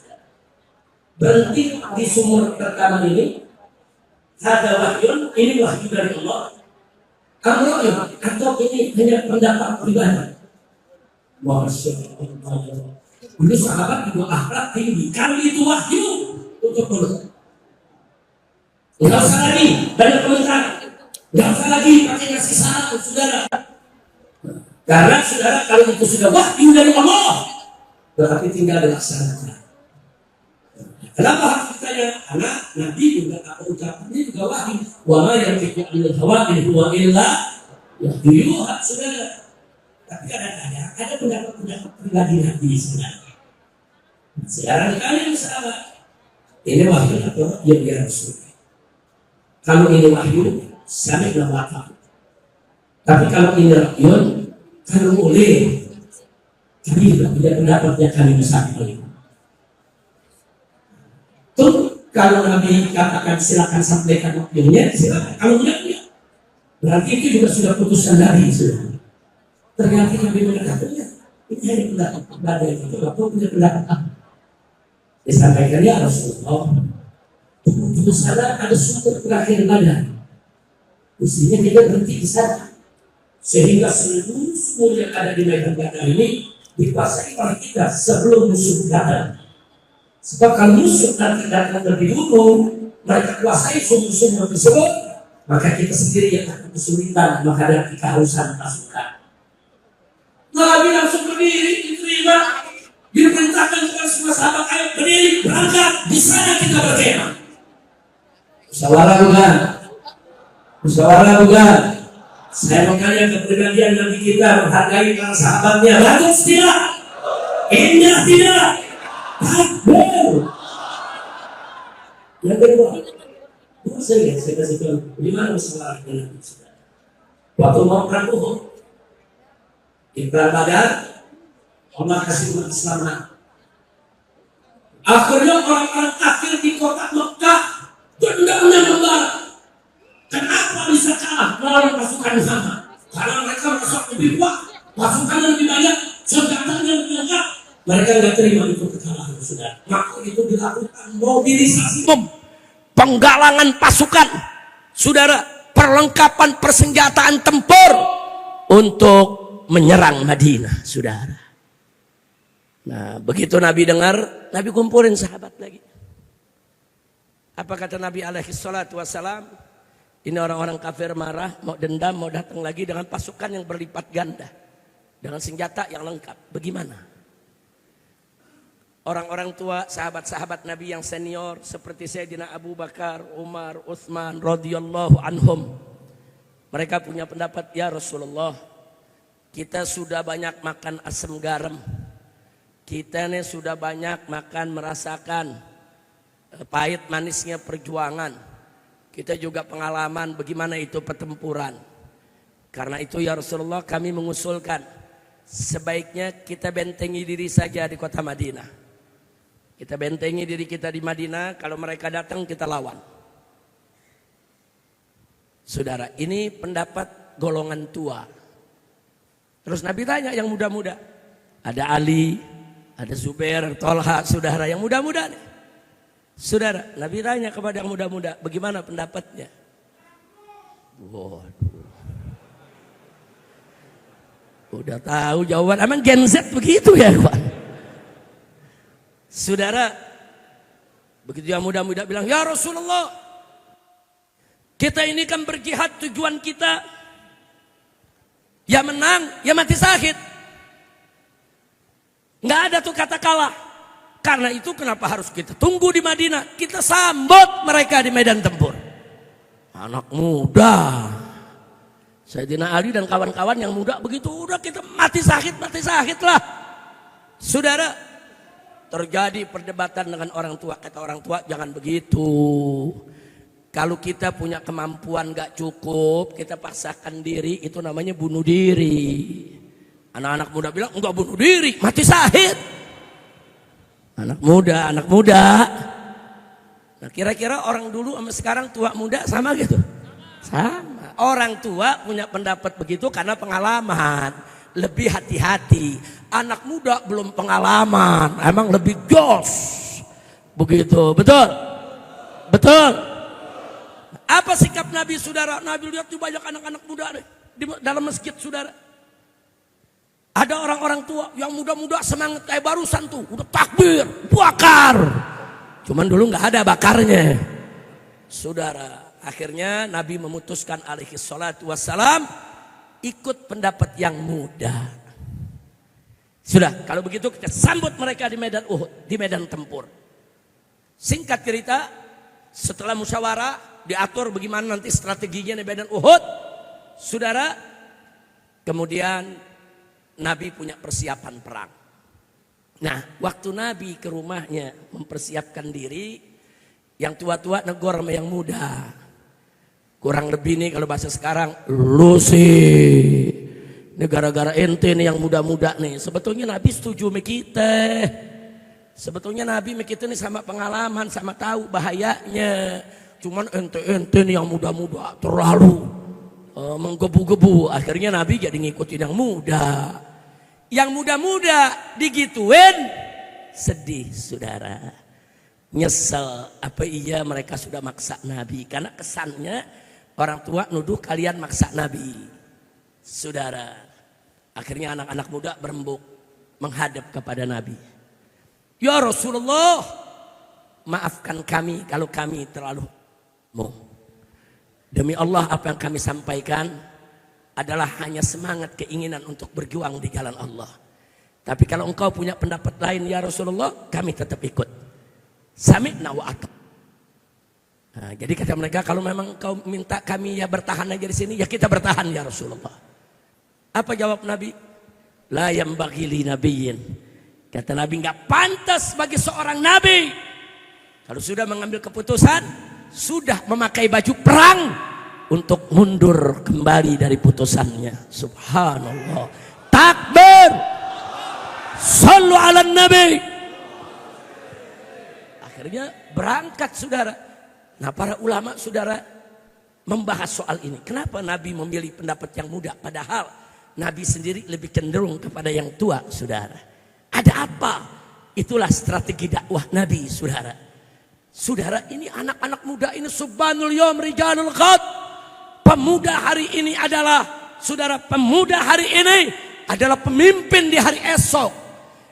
Berhenti di sumur pertama ini. Ada wahyu, ini wahyu dari Allah. Amrullah, atau ini hanya pendapat pribadi. Masya Allah. Ini sahabat juga akhlak tinggi. Kalau itu wahyu untuk mulut. Nggak usah lagi banyak komentar. Nggak usah lagi pakai ngasih saran, saudara. Karena saudara kalau itu sudah wahyu dari Allah, berarti tinggal dilaksanakan. Kenapa harus ditanya? Karena Nabi juga apa ucapannya juga wahyu. Wa ma yantiqu 'anil hawa in huwa illa wahyu, saudara. Tapi kadang-kadang ada pendapat-pendapat pribadi Nabi sebenarnya. Sekarang kalian sahabat, ini wahyu atau ya Rasul. Kalau ini wahyu, sami dan wata. Tapi kalau ini rakyun, kalau boleh, kami juga punya pendapatnya kami besar kali. Tuh, kalau Nabi katakan silakan sampaikan wahyunya, silakan. Kalau tidak, ya. Berarti itu juga sudah putusan Nabi sudah. Ternyata Nabi mengatakannya, ini hanya pendapat pribadi itu, apa punya pendapat apa? Disampaikan ya Rasulullah. Itu ada sumber terakhir badan. Mestinya kita berhenti di sana, sehingga seluruh sumur yang ada di medan badan ini dikuasai oleh kita sebelum musuh datang. Sebab kalau musuh datang lebih dulu, mereka kuasai sumur-sumur tersebut, maka kita sendiri yang akan kesulitan menghadapi kehausan pasukan. Nabi langsung berdiri, diterima, diperintahkan kepada semua sahabat, ayo berdiri, berangkat, di sana kita berkemah. Musyawarah bukan? Musyawarah bukan? Saya bertanya kepribadian Nabi kita, menghargai para sahabatnya, bagus tidak? Indah tidak? Takbir. Yang kedua, saya kasih tahu, di mana musyawarahnya Nabi? Waktu mau perang Uhud, di perang Badar, Allah kasih umat Islam. Akhirnya orang-orang kafir di kota Mekah dendamnya membara. Kenapa bisa kalah melawan pasukan Muhammad? Karena mereka merasa lebih kuat, pasukan lebih banyak, senjatanya lebih lengkap. Mereka tidak terima itu kekalahan, saudara. Maka itu dilakukan mobilisasi, penggalangan pasukan, saudara, perlengkapan persenjataan tempur untuk menyerang Madinah, saudara. Nah, begitu Nabi dengar, Nabi kumpulin sahabat lagi. Apa kata Nabi alaihi salatu wassalam? Ini orang-orang kafir marah, mau dendam, mau datang lagi dengan pasukan yang berlipat ganda, dengan senjata yang lengkap. Bagaimana? Orang-orang tua, sahabat-sahabat Nabi yang senior seperti Sayyidina Abu Bakar, Umar, Utsman radhiyallahu anhum, mereka punya pendapat, ya Rasulullah, kita sudah banyak makan asam garam, kita nih sudah banyak makan merasakan pahit manisnya perjuangan. Kita juga pengalaman bagaimana itu pertempuran. Karena itu ya Rasulullah, kami mengusulkan sebaiknya kita bentengi diri saja di kota Madinah. Kita bentengi diri kita di Madinah, kalau mereka datang kita lawan. Saudara, ini pendapat golongan tua. Terus Nabi tanya yang muda-muda. Ada Ali, ada Zubair, Tolha, saudara yang muda-muda nih. Saudara, Nabi tanya kepada yang muda-muda, bagaimana pendapatnya? Waduh. Udah tahu jawaban, emang Gen Z begitu ya, kawan? Saudara, begitu yang muda-muda bilang, ya Rasulullah, kita ini kan berjihad, tujuan kita ya menang, ya mati syahid. Nggak ada tuh kata kalah. Karena itu kenapa harus kita tunggu di Madinah? Kita sambut mereka di medan tempur. Anak muda, Sayyidina Ali dan kawan-kawan yang muda begitu, udah kita mati syahid lah. Saudara, terjadi perdebatan dengan orang tua. Kata orang tua, jangan begitu. Kalau kita punya kemampuan gak cukup, kita paksakan diri, itu namanya bunuh diri. Anak-anak muda bilang, enggak bunuh diri, mati syahid. Anak muda. Nah kira-kira orang dulu sama sekarang tua muda sama gitu? Sama. Orang tua punya pendapat begitu karena pengalaman. Lebih hati-hati. Anak muda belum pengalaman, emang lebih jos. Begitu, betul? Betul? Apa sikap Nabi, saudara? Nabi lihat tuh banyak anak-anak muda deh, di dalam masjid, saudara. Ada orang-orang tua yang muda-muda semangat kayak barusan tuh, udah takbir, bakar. Cuman dulu nggak ada bakarnya, saudara. Akhirnya Nabi memutuskan alaihi salatu wassalam ikut pendapat yang muda. Sudah, kalau begitu kita sambut mereka di medan Uhud, di medan tempur. Singkat cerita, setelah musyawarah diatur bagaimana nanti strateginya di medan Uhud, saudara. Kemudian Nabi punya persiapan perang. Nah, waktu Nabi ke rumahnya mempersiapkan diri, yang tua-tua negor sama yang muda. Kurang lebih nih kalau bahasa sekarang, lu sih. Ini gara-gara ente nih yang muda-muda nih. Sebetulnya Nabi setuju sama kita. Sebetulnya Nabi sama kita nih sama pengalaman, sama tahu bahayanya. Cuman ente-ente nih yang muda-muda terlalu menggebu-gebu. Akhirnya Nabi jadi ngikutin yang muda. Yang muda-muda digituin, sedih, saudara. Nyesel, apa iya mereka sudah maksa Nabi. Karena kesannya orang tua nuduh kalian maksa Nabi, saudara. Akhirnya anak-anak muda berembuk menghadap kepada Nabi. Ya Rasulullah, maafkan kami kalau kami terlalu demi Allah, apa yang kami sampaikan adalah hanya semangat keinginan untuk berjuang di jalan Allah. Tapi kalau engkau punya pendapat lain ya Rasulullah, kami tetap ikut. Sami'na wa ata'na. Nah, jadi kata mereka, kalau memang engkau minta kami ya bertahan aja di sini, ya kita bertahan ya Rasulullah. Apa jawab Nabi? La yambaghi li nabiyyin. Kata Nabi, enggak pantas bagi seorang nabi kalau sudah mengambil keputusan, sudah memakai baju perang, untuk mundur kembali dari putusannya. Subhanallah. Takbir. Sallu ala nabi. Akhirnya berangkat, saudara. Nah, para ulama, saudara, membahas soal ini. Kenapa Nabi memilih pendapat yang muda, padahal Nabi sendiri lebih cenderung kepada yang tua, saudara. Ada apa? Itulah strategi dakwah Nabi, saudara. Saudara, ini anak-anak muda ini subhanul yawm rijalul ghad. Pemuda hari ini adalah, saudara, pemuda hari ini adalah pemimpin di hari esok.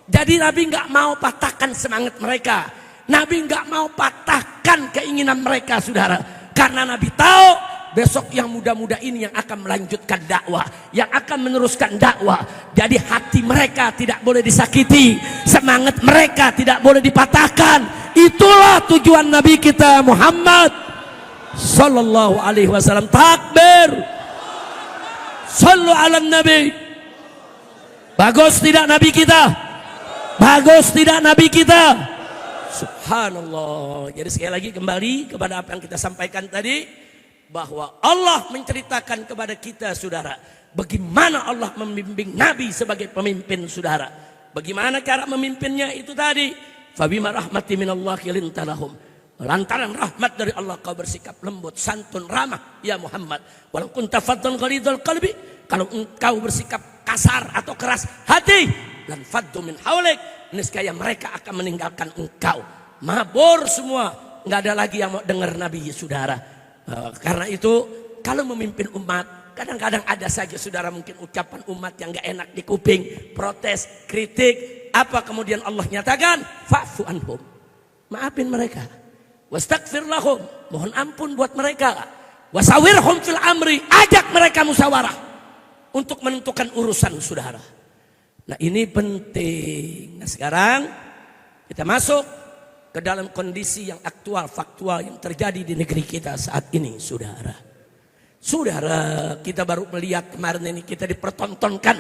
Jadi Nabi nggak mau patahkan semangat mereka. Nabi nggak mau patahkan keinginan mereka, saudara. Karena Nabi tahu besok yang muda-muda ini yang akan melanjutkan dakwah, yang akan meneruskan dakwah. Jadi hati mereka tidak boleh disakiti, semangat mereka tidak boleh dipatahkan. Itulah tujuan Nabi kita Muhammad sallallahu alaihi wasallam. Takbir. Sallu ala nabi. Bagus tidak Nabi kita? Bagus tidak Nabi kita? Subhanallah. Jadi sekali lagi kembali kepada apa yang kita sampaikan tadi, bahwa Allah menceritakan kepada kita, saudara, bagaimana Allah membimbing Nabi sebagai pemimpin, saudara. Bagaimana cara memimpinnya itu tadi. Fabima rahmati minallahi linta lahum. Lantaran rahmat dari Allah kau bersikap lembut, santun, ramah ya Muhammad. Walau kunta faddan ghalidhal qalbi, kalau engkau bersikap kasar atau keras hati, lan faddu min haulik, niscaya mereka akan meninggalkan engkau. Mabur semua, nggak ada lagi yang mau dengar Nabi, saudara. Karena itu kalau memimpin umat, kadang-kadang ada saja, saudara, mungkin ucapan umat yang nggak enak di kuping, protes, kritik. Apa kemudian Allah nyatakan? Fa'fu anhum, maafin mereka. Wastaghfir lahum, mohon ampun buat mereka. Wasawirhum fil amri, ajak mereka musyawarah untuk menentukan urusan, saudara. Nah, ini penting. Nah, sekarang kita masuk ke dalam kondisi yang aktual, faktual yang terjadi di negeri kita saat ini, saudara. Saudara, kita baru melihat kemarin ini, kita dipertontonkan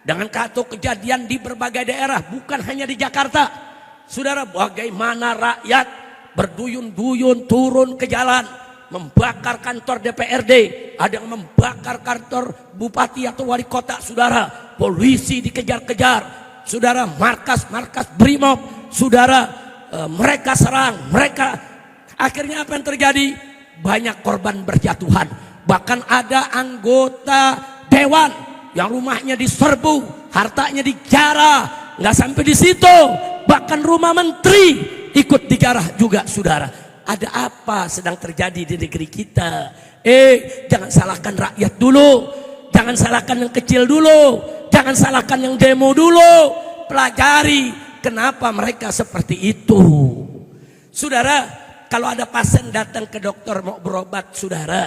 dengan satu kejadian di berbagai daerah, bukan hanya di Jakarta. Saudara, bagaimana rakyat berduyun-duyun turun ke jalan membakar kantor DPRD, ada yang membakar kantor bupati atau wali kota, saudara. Polisi dikejar-kejar, saudara. Markas-markas Brimob, saudara. Mereka serang, mereka. Akhirnya apa yang terjadi? Banyak korban berjatuhan. Bahkan ada anggota dewan yang rumahnya diserbu, hartanya dijarah. Nggak sampai di situ, bahkan rumah menteri ikut dijarah juga, saudara. Ada apa sedang terjadi di negeri kita? Jangan salahkan rakyat dulu, jangan salahkan yang kecil dulu, jangan salahkan yang demo dulu. Pelajari kenapa mereka seperti itu. Saudara, kalau ada pasien datang ke dokter mau berobat, saudara,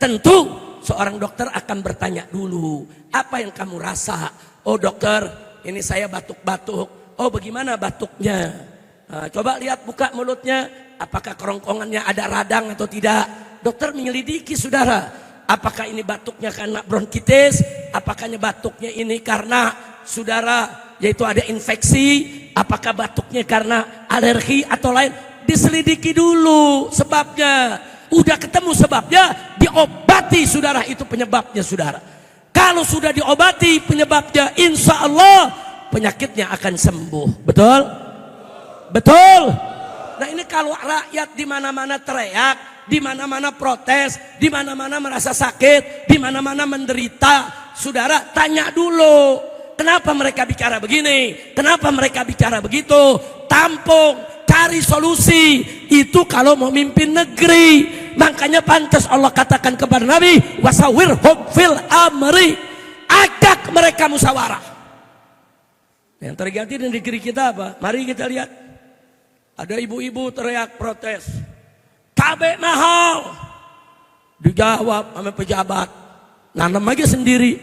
tentu seorang dokter akan bertanya dulu, apa yang kamu rasa? Oh dokter, ini saya batuk-batuk. Oh bagaimana batuknya? Coba lihat, buka mulutnya, apakah kerongkongannya ada radang atau tidak. Dokter menyelidiki, saudara, apakah ini batuknya karena bronkitis, apakah batuknya ini karena, saudara, yaitu ada infeksi, apakah batuknya karena alergi atau lain. Diselidiki dulu sebabnya. Udah ketemu sebabnya, diobati, saudara. Itu penyebabnya, saudara. Kalau sudah diobati penyebabnya, insya Allah penyakitnya akan sembuh. Betul? Betul. Nah ini kalau rakyat di mana-mana teriak, di mana-mana protes, di mana-mana merasa sakit, di mana-mana menderita, saudara, tanya dulu, kenapa mereka bicara begini? Kenapa mereka bicara begitu? Tampung, cari solusi. Itu kalau mau mimpin negeri. Makanya pantas Allah katakan kepada Nabi, wasawirhum fil amri, ajak mereka musyawarah. Yang terjadi di negeri kita apa? Mari kita lihat. Ada ibu-ibu teriak protes, cabai mahal. Dijawab sama pejabat, nanam aja sendiri.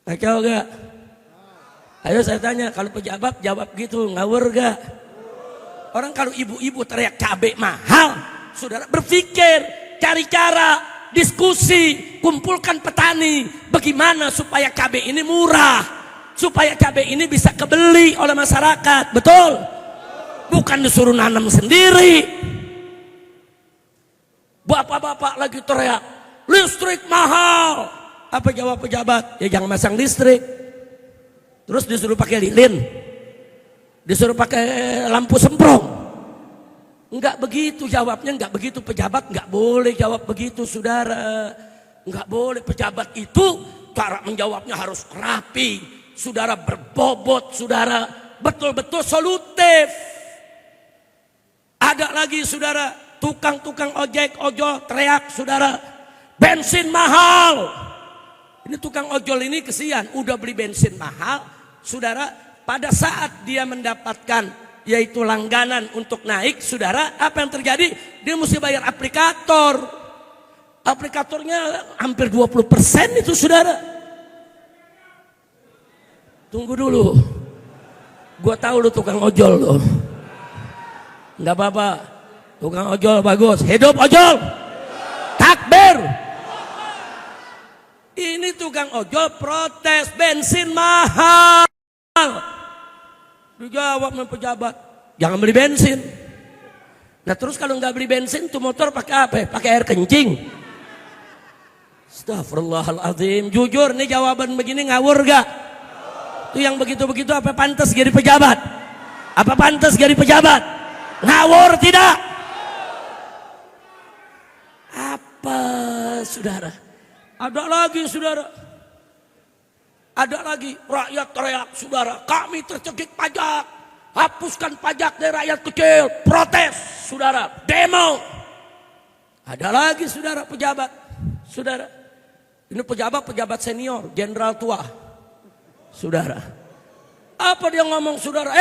Kacau gak? Ayo saya tanya, kalau pejabat jawab gitu, ngawur gak? Orang kalau ibu-ibu teriak cabai mahal, saudara berpikir, cari cara, diskusi, kumpulkan petani. Bagaimana supaya cabai ini murah, supaya cabai ini bisa kebeli oleh masyarakat. Betul? Bukan disuruh nanam sendiri. Bapak-bapak lagi teriak, listrik mahal. Apa jawab pejabat? Ya jangan masang listrik. Terus disuruh pakai lilin, disuruh pakai lampu semprong. Enggak begitu jawabnya, enggak begitu pejabat. Enggak boleh jawab begitu, saudara. Enggak boleh. Pejabat itu cara menjawabnya harus rapi, saudara, berbobot, saudara, betul-betul solutif. Ada lagi, saudara, tukang-tukang ojol teriak, saudara, bensin mahal. Ini tukang ojol ini kesian, udah beli bensin mahal, saudara. Pada saat dia mendapatkan yaitu langganan untuk naik, saudara, apa yang terjadi? Dia mesti bayar aplikator. Aplikatornya hampir 20% itu, saudara. Tunggu dulu, gua tahu lu tukang ojol lo. Enggak apa-apa, tukang ojol bagus, hidup ojol, takbir. Ini tukang ojol protes bensin mahal. Dijawab sama pejabat, jangan beli bensin. Nah terus kalau nggak beli bensin tuh motor pakai apa? Pakai air kencing. Astagfirullahaladzim. Jujur nih jawaban begini ngawur gak? Itu yang begitu-begitu apa pantas jadi pejabat? Apa pantas jadi pejabat? Ngawur tidak? Apa, saudara? Ada lagi, saudara. Ada lagi rakyat teriak, saudara, kami tercekik pajak, hapuskan pajak dari rakyat kecil. Protes, saudara, demo. Ada lagi, saudara, pejabat, saudara. Ini pejabat senior, jenderal tua, saudara. Apa dia ngomong, saudara?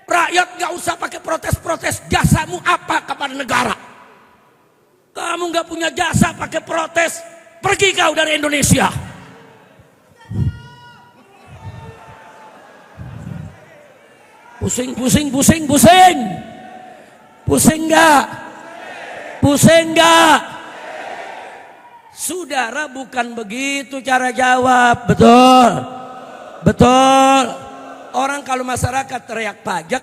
Rakyat gak usah pakai protes-protes, jasamu apa kepada negara? Kamu gak punya jasa pakai protes, pergi kau dari Indonesia. Pusing. Pusing gak? Pusing gak? Saudara, bukan begitu cara jawab. Betul. Betul. Orang kalau masyarakat teriak pajak,